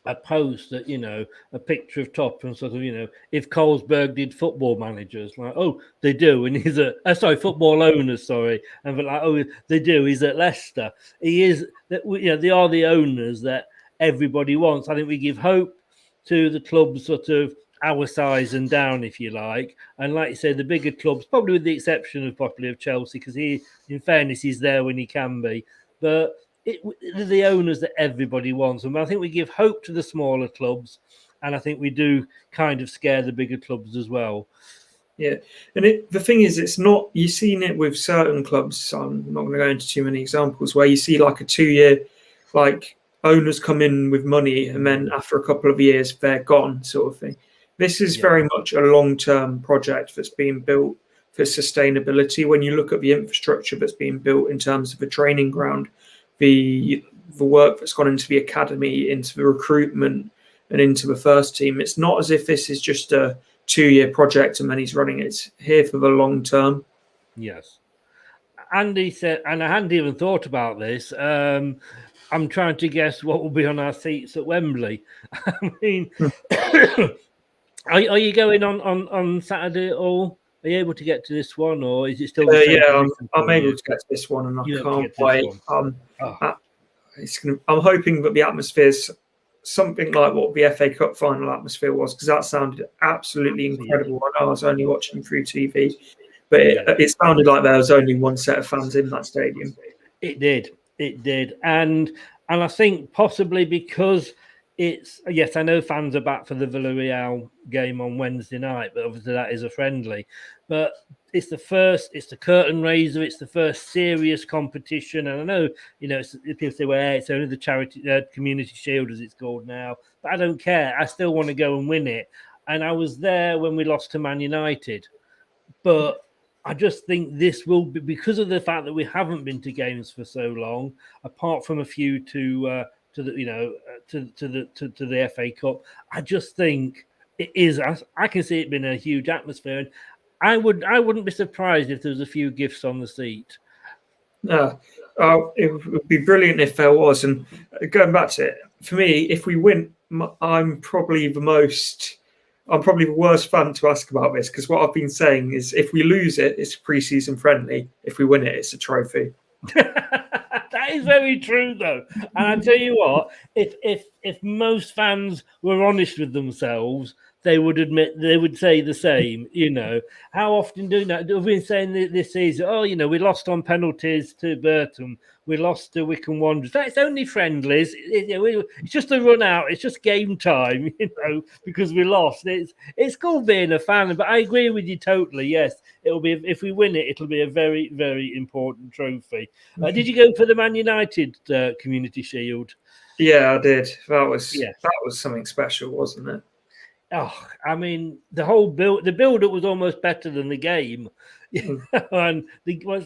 a post that, a picture of Top and sort of, if Colesberg did football managers, like, oh, they do. And he's football owners, sorry. And like, oh, they do. He's at Leicester. He is, they are the owners that everybody wants. I think we give hope to the clubs sort of our size and down, if you like. And like you said, the bigger clubs, probably with the exception of possibly of Chelsea, because he, in fairness, he's there when he can be. But they're the owners that everybody wants. And I think we give hope to the smaller clubs, and I think we do kind of scare the bigger clubs as well. Yeah, and the thing is, it's not, you've seen it with certain clubs, so I'm not going to go into too many examples, where you see like a 2-year, like owners come in with money and then after a couple of years they're gone sort of thing. This is very much a long-term project that's being built for sustainability. When you look at the infrastructure that's being built in terms of a training ground, the work that's gone into the academy, into the recruitment and into the first team, it's not as if this is just a 2-year project and then he's running it. It's here for the long term. Yes. Andy said, and I hadn't even thought about this, I'm trying to guess what will be on our seats at Wembley. I mean, are you going on Saturday at all? Are you able to get to this one, or is it still? I'm able to get to this one, and I can't wait. I'm hoping that the atmosphere is something like what the FA Cup final atmosphere was, because that sounded absolutely incredible. I know I was only watching through TV, but it sounded like there was only one set of fans in that stadium. It did, and I think possibly because it's, yes, I know fans are back for the Villarreal game on Wednesday night, but obviously that is a friendly. But it's the curtain raiser, it's the first serious competition. And I know, people say, well, it's only the charity Community Shield, as it's called now. But I don't care. I still want to go and win it. And I was there when we lost to Man United. But I just think this will be, because of the fact that we haven't been to games for so long, apart from a few to the FA Cup. I just think it is. I can see it being a huge atmosphere, I wouldn't be surprised if there was a few gifts on the seat. It would be brilliant if there was. And going back to it, for me, if we win, I'm probably the worst fan to ask about this, because what I've been saying is if we lose it, it's pre-season friendly. If we win it, it's a trophy. That is very true, though. And I tell you what, if most fans were honest with themselves, they would say the same. How often do that? We've been saying this season, we lost on penalties to Burton, we lost to Wycombe Wanderers. That's only friendlies. It's just a run out. It's just game time, because we lost. It's cool being a fan, but I agree with you totally. Yes, it'll be, if we win it, it'll be a very, very important trophy. Did you go for the Man United Community Shield? Yeah, I did. That was something special, wasn't it? Oh, I mean, the build-up was almost better than the game, and it was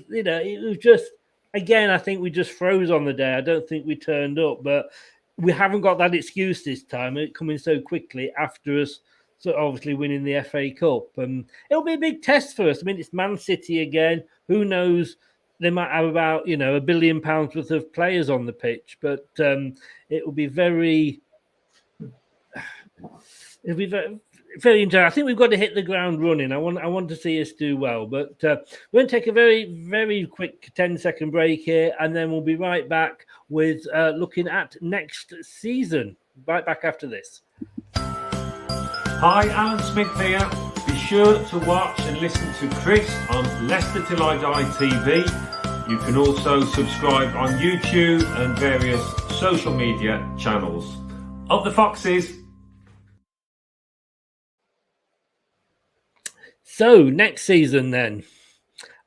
just, again, I think we just froze on the day. I don't think we turned up, but we haven't got that excuse this time. It coming so quickly after us, so obviously winning the FA Cup, and it'll be a big test for us. I mean, it's Man City again. Who knows? They might have about £1 billion worth of players on the pitch, but it will be very. It'll be very, very interesting. I think we've got to hit the ground running. I want to see us do well. But we're going to take a very, very quick 10-second break here, and then we'll be right back with looking at next season. Right back after this. Hi, Alan Smith here. Be sure to watch and listen to Chris on Leicester Till I Die TV. You can also subscribe on YouTube and various social media channels. Up the Foxes! So next season, then,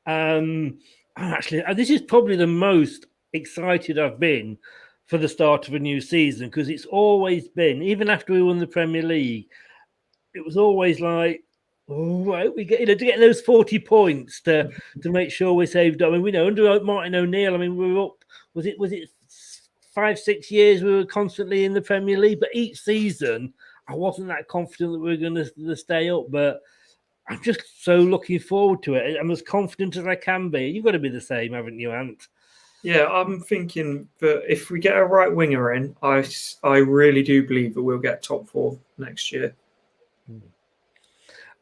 actually, this is probably the most excited I've been for the start of a new season, because it's always been, even after we won the Premier League, it was always like, oh, right, we get to get those 40 points to make sure we're saved up. I mean, we know under Martin O'Neill, I mean, we were up. Was it 5-6 years we were constantly in the Premier League, but each season I wasn't that confident that we were going to stay up, but. I'm just so looking forward to it. I'm as confident as I can be. You've got to be the same, haven't you, Ant? Yeah, I'm thinking that if we get a right winger in, I really do believe that we'll get top 4 next year.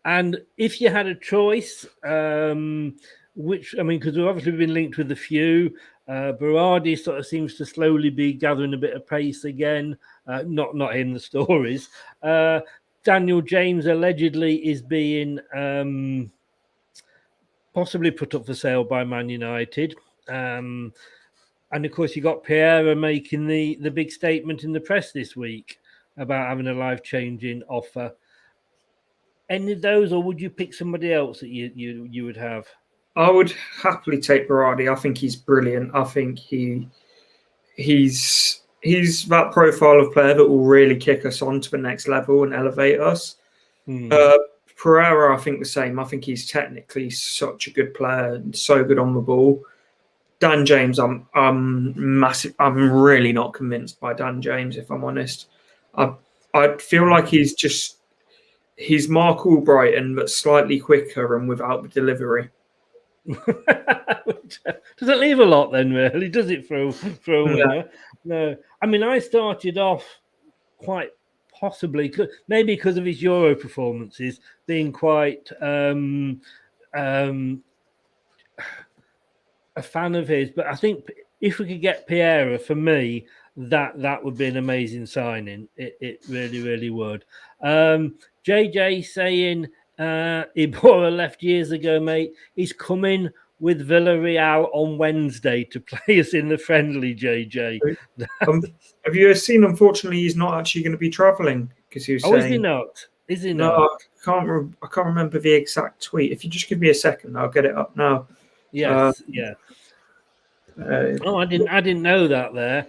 And if you had a choice, which, I mean, because we've obviously been linked with a few, Berardi sort of seems to slowly be gathering a bit of pace again. Not in the stories. Daniel James allegedly is being possibly put up for sale by Man United. And of course, you got Pierre making the big statement in the press this week about having a life-changing offer. Any of those, or would you pick somebody else that you would have? I would happily take Berardi. I think he's brilliant. I think he's that profile of player that will really kick us on to the next level and elevate us. Pereira, I think the same. I think he's technically such a good player and so good on the ball. Dan James, I'm really not convinced by Dan James, if I'm honest. I feel like he's Mark Albrighton, but slightly quicker and without the delivery. Doesn't leave a lot then, really, does it, for a winger? No. I mean, I started off quite possibly, maybe because of his Euro performances, being quite a fan of his. But I think if we could get Pierre, for me, that would be an amazing signing. It really, really would. JJ saying Iborra left years ago, mate. He's coming with Villarreal on Wednesday to play us in the friendly, JJ. Have you seen, unfortunately, he's not actually going to be travelling, because he was saying... is he not? Is he not? No, I can't remember the exact tweet. If you just give me a second, I'll get it up now. Yes, yeah. I didn't know that there.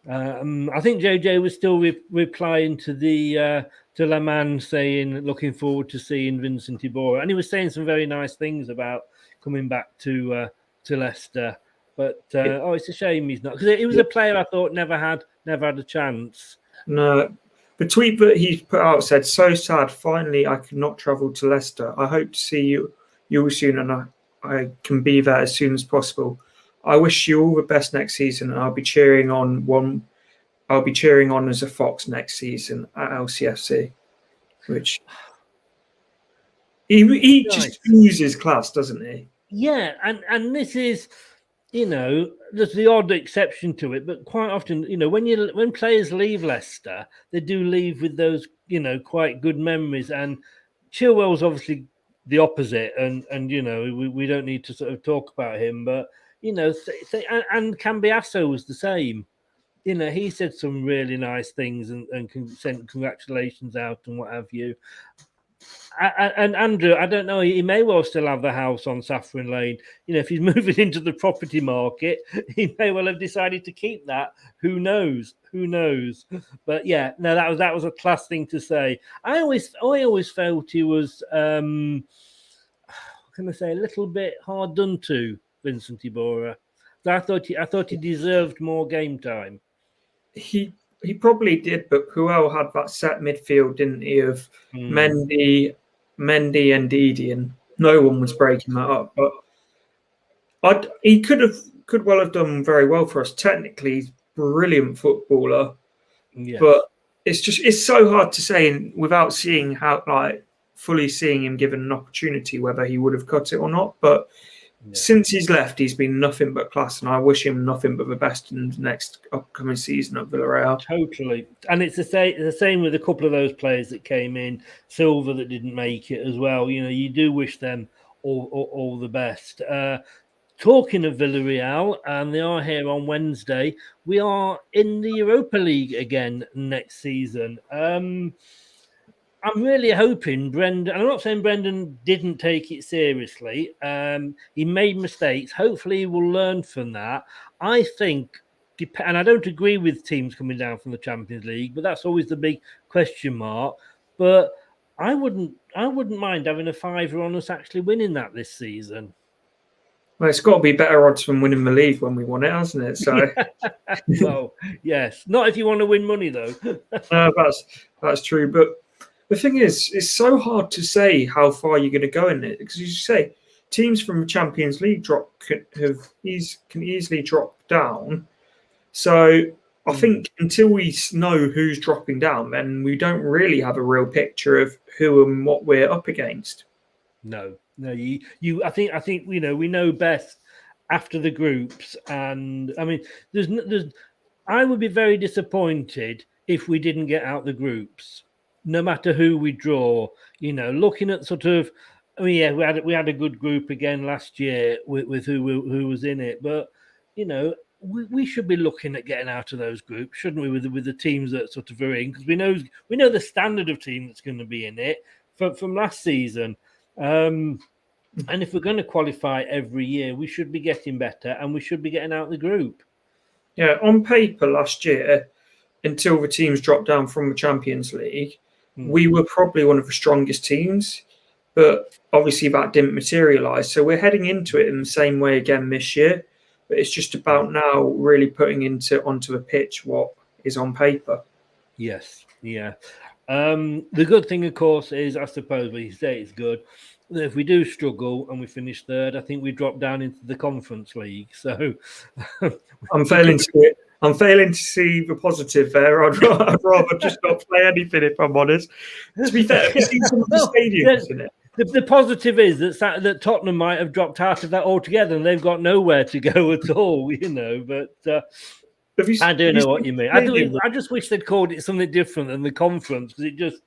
I think JJ was still replying to to Laman saying, looking forward to seeing Vincent Iborra. And he was saying some very nice things about coming back to Leicester. But it's a shame he's not, because he was a player I thought never had a chance. No, The tweet that he put out said, "So sad. Finally, I could not travel to Leicester. I hope to see you soon, and I can be there as soon as possible. I wish you all the best next season, and I'll be cheering on as a Fox next season at LCFC." Which he just oozes class, doesn't he? Yeah, and this is, there's the odd exception to it, but quite often, when players leave Leicester, they do leave with those, quite good memories. And Chilwell's obviously the opposite, and we don't need to sort of talk about him, but and Cambiasso was the same. He said some really nice things and sent congratulations out and what have you. And Andrew, I don't know, he may well still have the house on Saffron Lane. If he's moving into the property market, he may well have decided to keep that. Who knows? But yeah, no, that was a class thing to say. I always felt he was, what can I say, a little bit hard done to, Vincent Iborra. I thought he deserved more game time. He probably did, but Puel had that set midfield, didn't he, of Mendy and Didi, and no one was breaking that up. But he could well have done very well for us. Technically, he's a brilliant footballer. Yes. But it's so hard to say without seeing fully seeing him given an opportunity whether he would have cut it or not. But since he's left, he's been nothing but class, and I wish him nothing but the best in the next upcoming season at Villarreal. Totally, and it's the same with a couple of those players that came in, Silva that didn't make it as well. You do wish them all the best. Talking of Villarreal, and they are here on Wednesday. We are in the Europa League again next season. I'm really hoping Brendan, and I'm not saying Brendan didn't take it seriously. He made mistakes. Hopefully he will learn from that. I think, and I don't agree with teams coming down from the Champions League, but that's always the big question mark. But I wouldn't mind having a fiver on us actually winning that this season. Well, it's got to be better odds than winning the league when we won it, hasn't it? So, well, yes. Not if you want to win money, though. No, that's true. But the thing is, it's so hard to say how far you're going to go in it because, as you say, teams from the Champions League can easily drop down. So I think until we know who's dropping down, then we don't really have a real picture of who and what we're up against. No. I think we know best after the groups, and I mean, I would be very disappointed if we didn't get out the groups, no matter who we draw. Looking at sort of, we had a good group again last year with who was in it, but we should be looking at getting out of those groups, shouldn't we? With the teams that sort of are in, because we know the standard of team that's going to be in it from last season. And if we're going to qualify every year, we should be getting better and we should be getting out of the group. Yeah, on paper last year, until the teams dropped down from the Champions League, we were probably one of the strongest teams, but obviously that didn't materialise. So we're heading into it in the same way again this year, but it's just about now really putting onto the pitch what is on paper. Yes, yeah. The good thing, of course, is, I suppose, when you say it's good, that if we do struggle and we finish third, I think we drop down into the Conference League. So I'm failing to see the positive there. I'd rather just not play anything, if I'm honest. To be fair, we've seen some of the stadiums in it. The positive is that Tottenham might have dropped out of that altogether, and they've got nowhere to go at all. But. I do know what you mean. I just wish they'd called it something different than the conference, because it just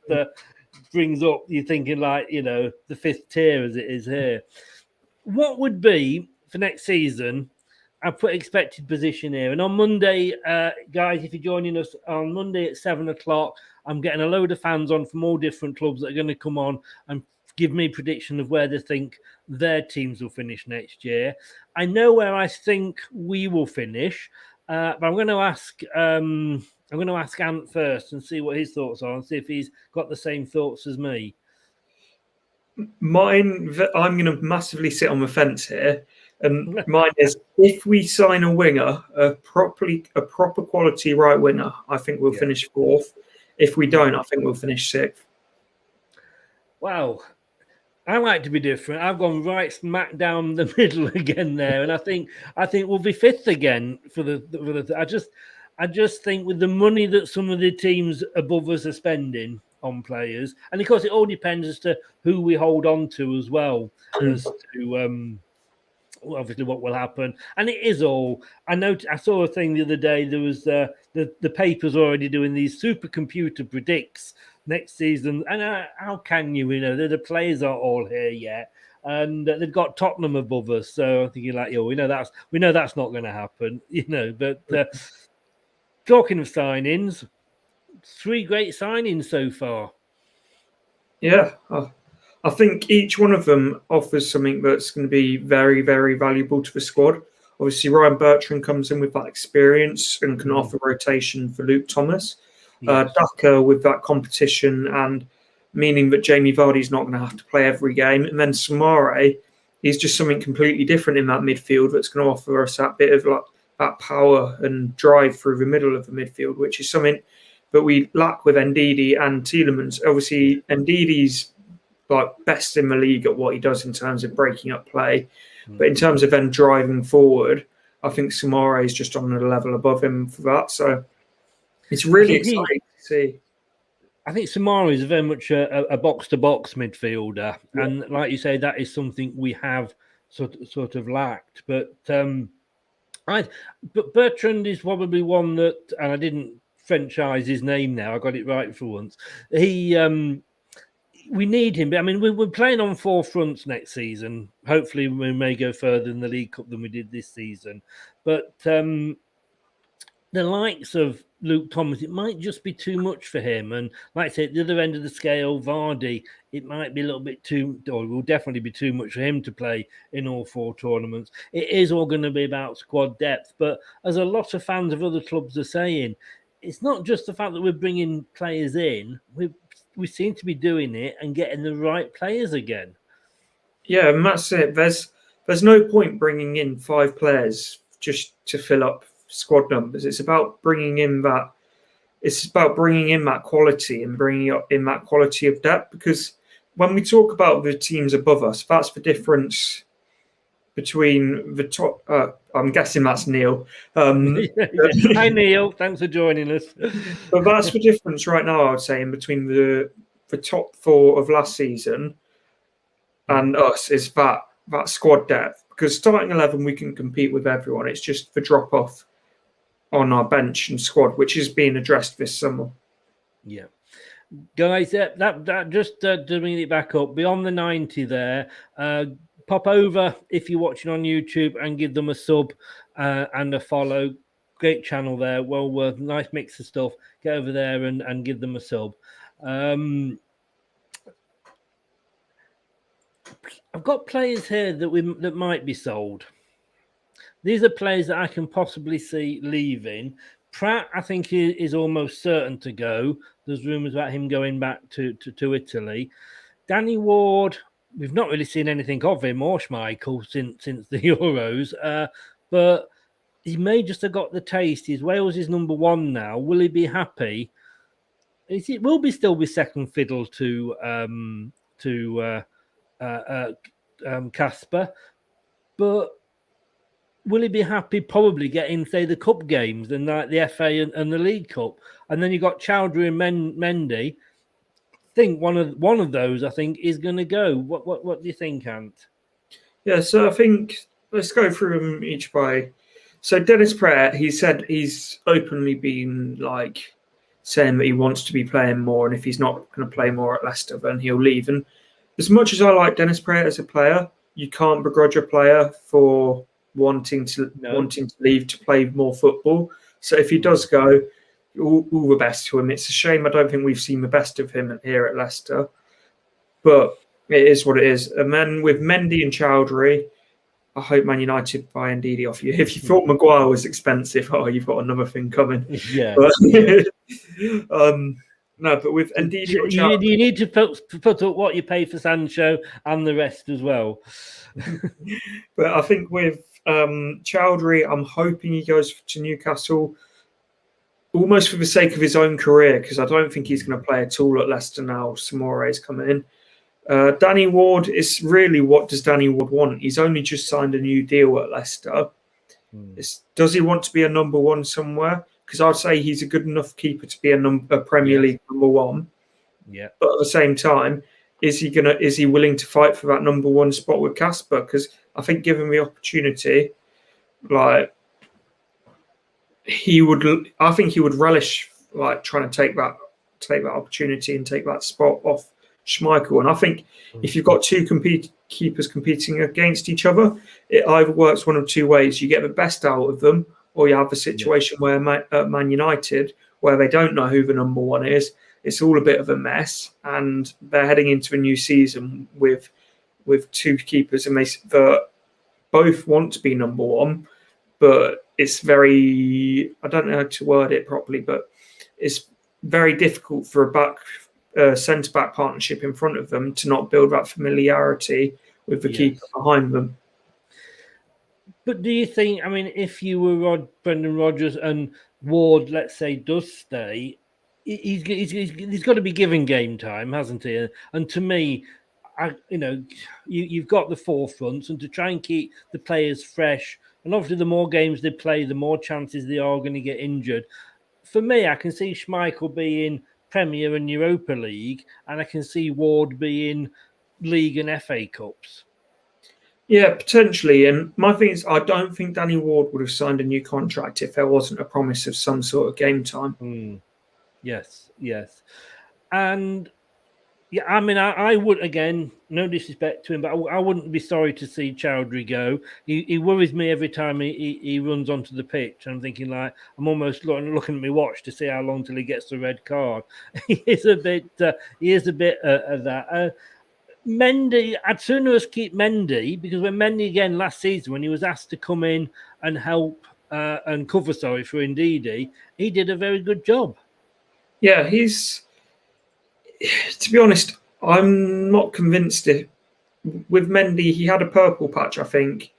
brings up, you're thinking like, the fifth tier as it is here. What would be for next season? I put expected position here. And on Monday, guys, if you're joining us on Monday at 7:00, I'm getting a load of fans on from all different clubs that are going to come on and give me a prediction of where they think their teams will finish next year. I know where I think we will finish. But I'm going to ask Ant first and see what his thoughts are, and see if he's got the same thoughts as me. Mine, I'm going to massively sit on the fence here, and mine is, if we sign a winger, a proper quality right winger, I think we'll finish fourth. if we don't, I think we'll finish 6th. Wow. I like to be different. I've gone right smack down the middle again there, and I think we'll be 5th again for the. I just think with the money that some of the teams above us are spending on players, and of course it all depends as to who we hold on to as well as to obviously what will happen. And it is all. I saw a thing the other day. There was the papers already doing these supercomputer predicts next season, and how can you know the players aren't all here yet, and they've got Tottenham above us, so I'm thinking like, we know that's not going to happen, but talking of signings, 3 great signings so far. Yeah, I think each one of them offers something that's going to be very, very valuable to the squad. Obviously, Ryan Bertrand comes in with that experience and can offer rotation for Luke Thomas. Yes. Daka with that competition and meaning that Jamie Vardy's not going to have to play every game. And then Samare is just something completely different in that midfield that's going to offer us that bit of like that power and drive through the middle of the midfield, which is something that we lack with Ndidi and Tielemans. Obviously, Ndidi's like best in the league at what he does in terms of breaking up play. But in terms of then driving forward, I think Samare is just on a level above him for that. So it's really exciting to see. I think Samari is very much a box-to-box midfielder, and like you say, that is something we have sort of lacked. But Bertrand is probably one that, and I didn't franchise his name now. I got it right for once. We need him. I mean, we're playing on 4 fronts next season. Hopefully, we may go further in the League Cup than we did this season. But the likes of Luke Thomas, it might just be too much for him. And like I said, at the other end of the scale, Vardy, it might be a little bit too, or it will definitely be too much for him to play in all 4 tournaments. It is all going to be about squad depth. But as a lot of fans of other clubs are saying, it's not just the fact that we're bringing players in. We seem to be doing it and getting the right players again. Yeah, and that's it. There's no point bringing in 5 players just to fill up squad numbers. It's about bringing in that. It's about bringing in that quality and bringing up in that quality of depth. Because when we talk about the teams above us, that's the difference between the top. I'm guessing that's Neil. Hi Neil, thanks for joining us. But that's the difference right now, I would say, in between the top 4 of last season and us is that squad depth. Because starting 11, we can compete with everyone. It's just the drop off on our bench and squad, which is being addressed this summer. Yeah. Guys, that just to bring it back up, beyond the 90 there, pop over if you're watching on YouTube and give them a sub and a follow. Great channel there, well worth, nice mix of stuff. Get over there and give them a sub. I've got players here that might be sold. These are players that I can possibly see leaving. Pratt, I think, is almost certain to go. There's rumours about him going back to Italy. Danny Ward, we've not really seen anything of him or Schmeichel since the Euros, but he may just have got the taste. Wales is number 1 now. Will he be happy? It will still be second fiddle to Casper, but will he be happy probably getting, say, the cup games and like the FA and the League Cup? And then you've got Chowdhury and Mendy. I think one of those, I think, is going to go. What do you think, Ant? Yeah, so I think let's go through them each by. So Dennis Pratt, he said he's openly been like saying that he wants to be playing more, and if he's not going to play more at Leicester, then he'll leave. And as much as I like Dennis Pratt as a player, you can't begrudge a player for wanting to leave to play more football. So if he does go, all the best to him. It's a shame I don't think we've seen the best of him here at Leicester, but it is what it is. And then with Mendy and Chowdhury, I hope Man United buy Ndidi off you. If you thought Maguire was expensive, you've got another thing coming. Yeah. But, no, but with Ndidi, you need to put up what you pay for Sancho and the rest as well. But I think with Chowdhury, I'm hoping he goes to Newcastle. almost for the sake of his own career, because I don't think he's going to play at all at Leicester now. Samore's coming in. Danny Ward is really, what does Danny Ward want? He's only just signed a new deal at Leicester. Does he want to be a number one somewhere? Because I'd say he's a good enough keeper to be a Premier League number one. Yeah. But at the same time, is he willing to fight for that number one spot with Casper? Because I think given the opportunity, like I think he would relish like trying to take that opportunity and take that spot off Schmeichel. And I think if you've got two keepers competing against each other, it either works one of two ways. You get the best out of them, or you have a situation where Man United, where they don't know who the number one is, it's all a bit of a mess, and they're heading into a new season with two keepers, and they both want to be number one, but it's very, I don't know how to word it properly, but it's very difficult for a centre-back partnership in front of them to not build that familiarity with the keeper behind them. But do you think, I mean, if you were Brendan Rodgers and Ward, let's say, does stay, he's got to be given game time, hasn't he? And to me, you've got the forefronts, and to try and keep the players fresh, and obviously the more games they play, the more chances they are going to get injured. For me, I can see Schmeichel being Premier and Europa League, and I can see Ward being League and FA Cups. Yeah, potentially. And my thing is, I don't think Danny Ward would have signed a new contract if there wasn't a promise of some sort of game time. Yes. And yeah, I mean, I would, again, no disrespect to him, but I wouldn't be sorry to see Chowdhury go. He worries me every time he runs onto the pitch. I'm thinking, like, I'm almost looking at my watch to see how long till he gets the red card. He is a bit of that. Mendy, I'd sooner us keep Mendy, because when Mendy, again, last season, when he was asked to come in and help and cover, for Ndidi, he did a very good job. Yeah, to be honest, I'm not convinced. With Mendy, he had a purple patch, I think,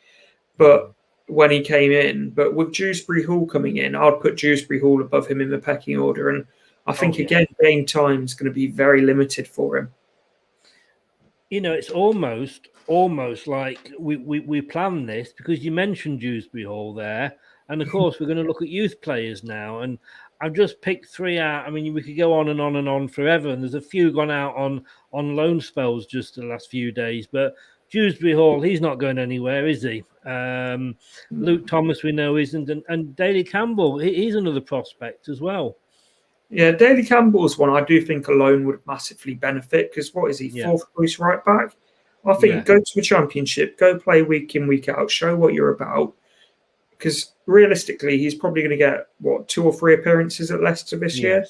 but when he came in. But with Dewsbury Hall coming in, I'd put Dewsbury Hall above him in the pecking order. And I think, again, game time is going to be very limited for him. You know, it's almost like we planned this, because you mentioned Dewsbury Hall there. And, of course, we're going to look at youth players now. And I've just picked three out. I mean, we could go on and on and on forever. And there's a few gone out on loan spells just the last few days. But Dewsbury Hall, he's not going anywhere, is he? Luke Thomas, we know, isn't. And Daley Campbell, he's another prospect as well. Yeah, Daley Campbell's one I do think alone would massively benefit, because what is he, fourth choice right back? I think go to the Championship, go play week in, week out, show what you're about. Because realistically, he's probably going to get, 2 or 3 appearances at Leicester this year.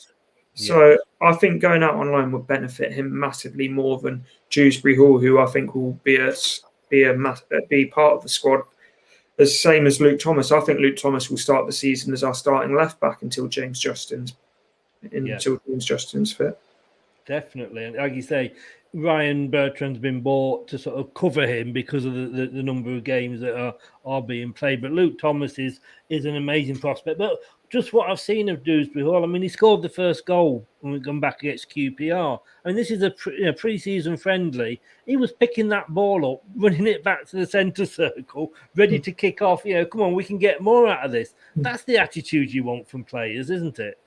So I think going out on loan would benefit him massively more than Dewsbury Hall, who I think will be part of the squad. The same as Luke Thomas. I think Luke Thomas will start the season as our starting left back until James Justin's fit. Definitely. And like you say, Ryan Bertrand's been bought to sort of cover him because of the number of games that are being played. But Luke Thomas is an amazing prospect. But just what I've seen of Dewsbury Hall, I mean, he scored the first goal when we come back against QPR. I mean, this is a pre-season friendly. He was picking that ball up, running it back to the centre circle, ready to kick off. Come on, we can get more out of this. That's the attitude you want from players, isn't it?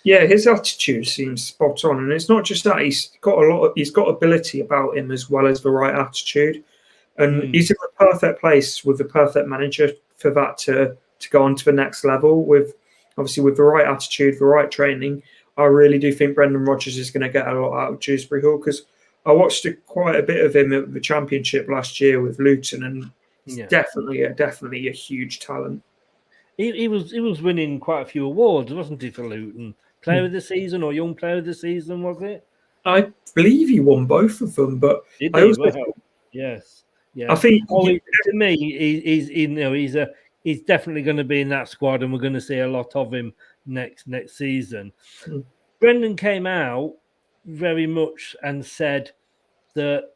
Yeah, his attitude seems spot on, and it's not just that. He's got ability about him as well as the right attitude, and he's in the perfect place with the perfect manager for that to go on to the next level. With the right attitude, the right training, I really do think Brendan Rodgers is going to get a lot out of Dewsbury Hall, because I watched quite a bit of him at the Championship last year with Luton, and he's definitely a huge talent. He was winning quite a few awards, wasn't he, for Luton? Player of the season or young player of the season, was it? I believe he won both of them, but yes. I think to me, he's definitely going to be in that squad, and we're going to see a lot of him next season. Brendan came out very much and said that,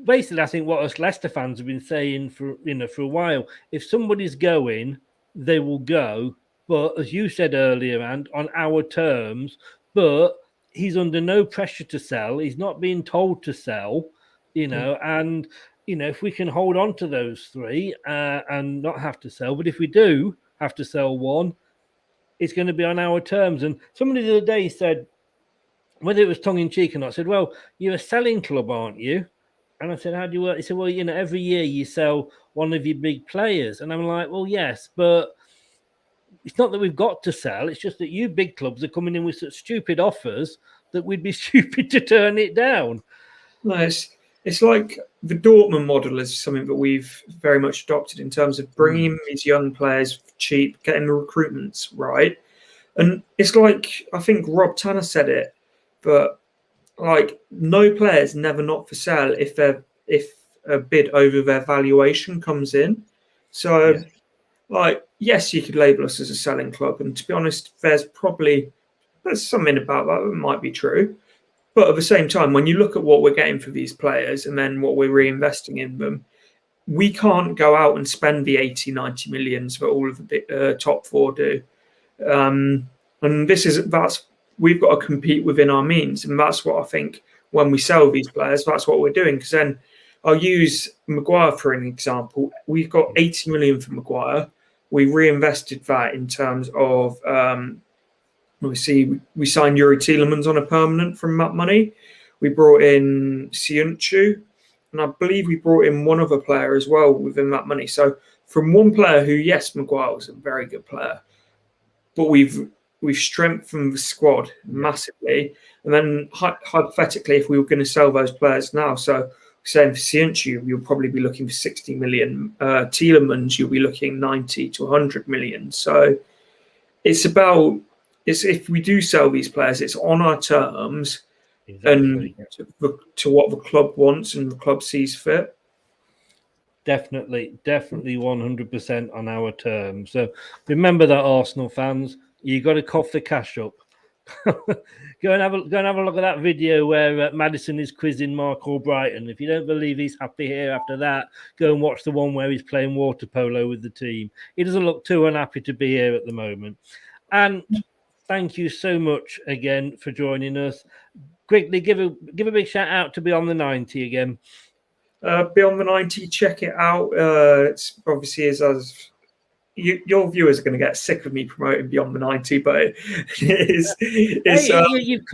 basically, I think what us Leicester fans have been saying for a while: if somebody's going, they will go, but as you said earlier, and on our terms, but he's under no pressure to sell. He's not being told to sell, and if we can hold on to those three and not have to sell, but if we do have to sell one, it's going to be on our terms. And somebody the other day said, whether it was tongue in cheek or not, I said, well, you're a selling club, aren't you? And I said, how do you work? He said, well, every year you sell one of your big players. And I'm like, well, yes, but it's not that we've got to sell. It's just that you big clubs are coming in with such stupid offers that we'd be stupid to turn it down. No, it's like the Dortmund model is something that we've very much adopted in terms of bringing in these young players cheap, getting the recruitments right. And it's like, I think Rob Tanner said it, but like no players never not for sale if a bid over their valuation comes in. So yes, you could label us as a selling club, and to be honest, there's something about that might be true. But at the same time, when you look at what we're getting for these players and then what we're reinvesting in them, we can't go out and spend the 80, 90 millions that all of the top four do. And we've got to compete within our means. And that's what I think when we sell these players, that's what we're doing. Because then I'll use Maguire for an example. We've got 80 million for Maguire. We reinvested that in terms of, we signed Yuri Tielemans on a permanent from that money. We brought in Siunchu, and I believe we brought in one other player as well within that money. So from one player who, yes, Maguire was a very good player, but we've strengthened the squad massively. And then hypothetically, if we were going to sell those players now, so saying for Siunchu, you'll probably be looking for 60 million. Tielemans, you'll be looking 90 to 100 million. So it's if we do sell these players, it's on our terms and to what the club wants and the club sees fit. Definitely 100% on our terms. So remember that, Arsenal fans, you got to cough the cash up. Go and have a look at that video where Maddison is quizzing Mark Albrighton. If you don't believe he's happy here after that, go and watch the one where he's playing water polo with the team. He doesn't look too unhappy to be here at the moment. And thank you so much again for joining us. Quickly, give a big shout out to Beyond the 90 again. Beyond the 90, check it out. It's obviously your viewers are going to get sick of me promoting Beyond the 90, but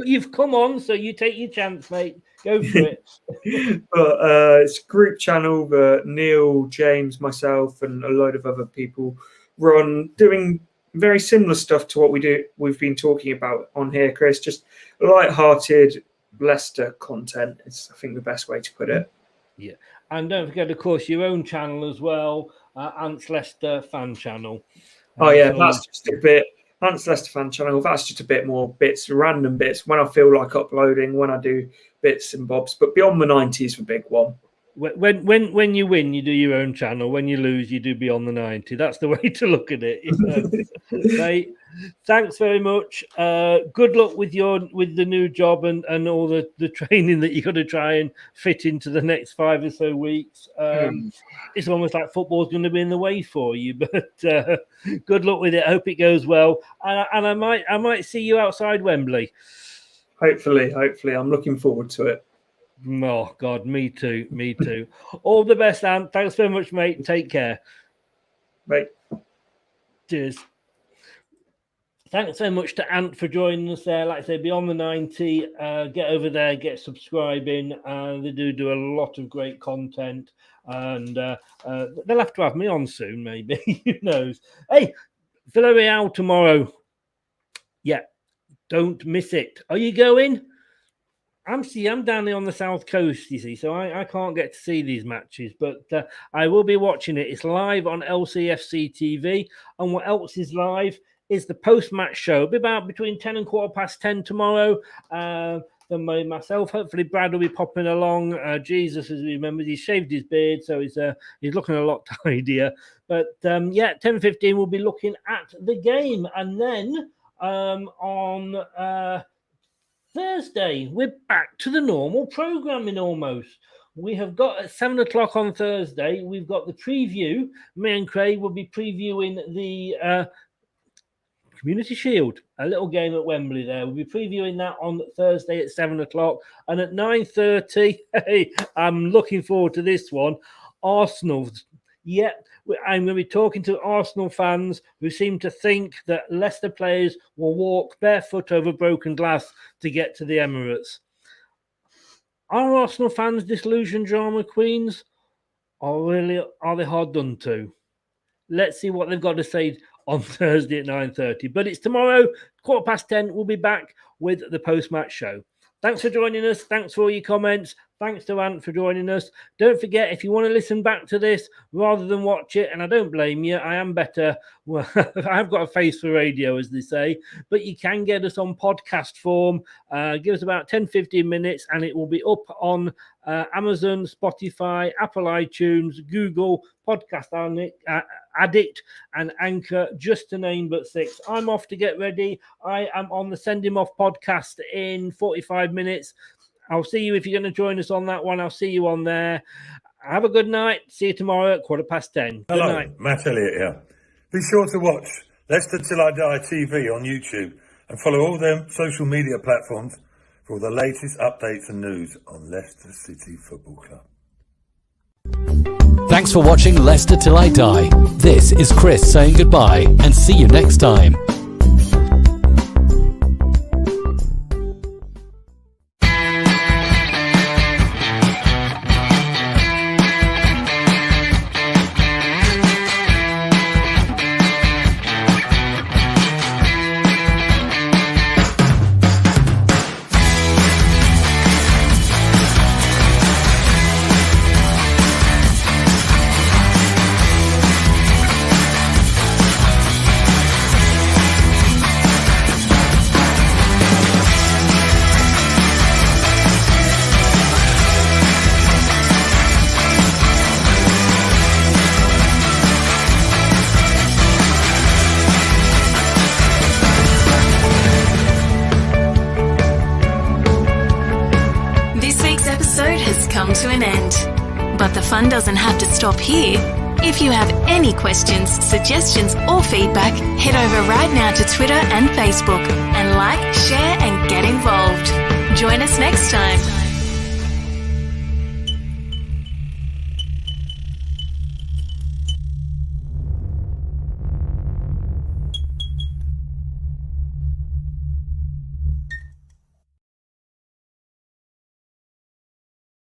you've come on, so you take your chance, mate. Go for it. But it's a group channel that Neil, James, myself, and a load of other people run, doing very similar stuff to what we've been talking about on here, Chris. Just light-hearted Leicester content is, I think, the best way to put it. Yeah, and don't forget, of course, your own channel as well, Ants Leicester fan channel. That's just a bit. Ants Leicester fan channel. That's just a bit more bits, random bits when I feel like uploading, when I do bits and bobs. But Beyond the 90 is the big one. When you win, you do your own channel. When you lose, you do Beyond the 90. That's the way to look at it. Mate, thanks very much. Good luck with the new job and all the training that you've got to try and fit into the next 5 or so weeks. It's almost like football's going to be in the way for you, but good luck with it. I hope it goes well. And I might see you outside Wembley. Hopefully. I'm looking forward to it. Oh, God, me too. All the best, Ant. Thanks very much, mate. Take care. Bye. Cheers. Thanks so much to Ant for joining us there. Like I say, Beyond the 90, get over there, get subscribing. They do a lot of great content, and they'll have to have me on soon, maybe. Who knows? Hey, Villarreal tomorrow. Yeah, don't miss it. Are you going? I'm down there on the south coast, you see, so I can't get to see these matches, but I will be watching it. It's live on LCFC TV, and what else is live is the post-match show. It'll be about between 10 and 10:15 tomorrow. Then myself, hopefully Brad will be popping along. Jesus, as we remember, he shaved his beard, so he's looking a lot tidier. But 10:15 we'll be looking at the game, and then on Thursday, we're back to the normal programming almost. We have got at 7 o'clock on Thursday, we've got the preview. Me and Craig will be previewing the Community Shield, a little game at Wembley there. We'll be previewing that on Thursday at 7 o'clock. And at 9:30, hey, I'm looking forward to this one. Arsenal. Yeah, I'm going to be talking to Arsenal fans who seem to think that Leicester players will walk barefoot over broken glass to get to the Emirates. Are Arsenal fans disillusioned drama queens? Or are they hard done to? Let's see what they've got to say on Thursday at 9:30. But it's tomorrow, 10:15. We'll be back with the post-match show. Thanks for joining us. Thanks for all your comments. Thanks to Ant for joining us. Don't forget, if you want to listen back to this rather than watch it, and I don't blame you, I am better. Well, I've got a face for radio, as they say, but you can get us on podcast form. Give us about 10-15 minutes, and it will be up on Amazon, Spotify, Apple iTunes, Google, Podcast Addict, and Anchor, just to name but 6. I'm off to get ready. I am on the Send Him Off podcast in 45 minutes. I'll see you if you're going to join us on that one. I'll see you on there. Have a good night. See you tomorrow at 10:15. Hello, good night. Matt Elliott here. Be sure to watch Leicester Till I Die TV on YouTube and follow all them social media platforms for all the latest updates and news on Leicester City Football Club. Thanks for watching Leicester Till I Die. This is Chris saying goodbye and see you next time. To an end. But the fun doesn't have to stop here. If you have any questions, suggestions, or feedback, head over right now to Twitter and Facebook and like, share, and get involved. Join us next time.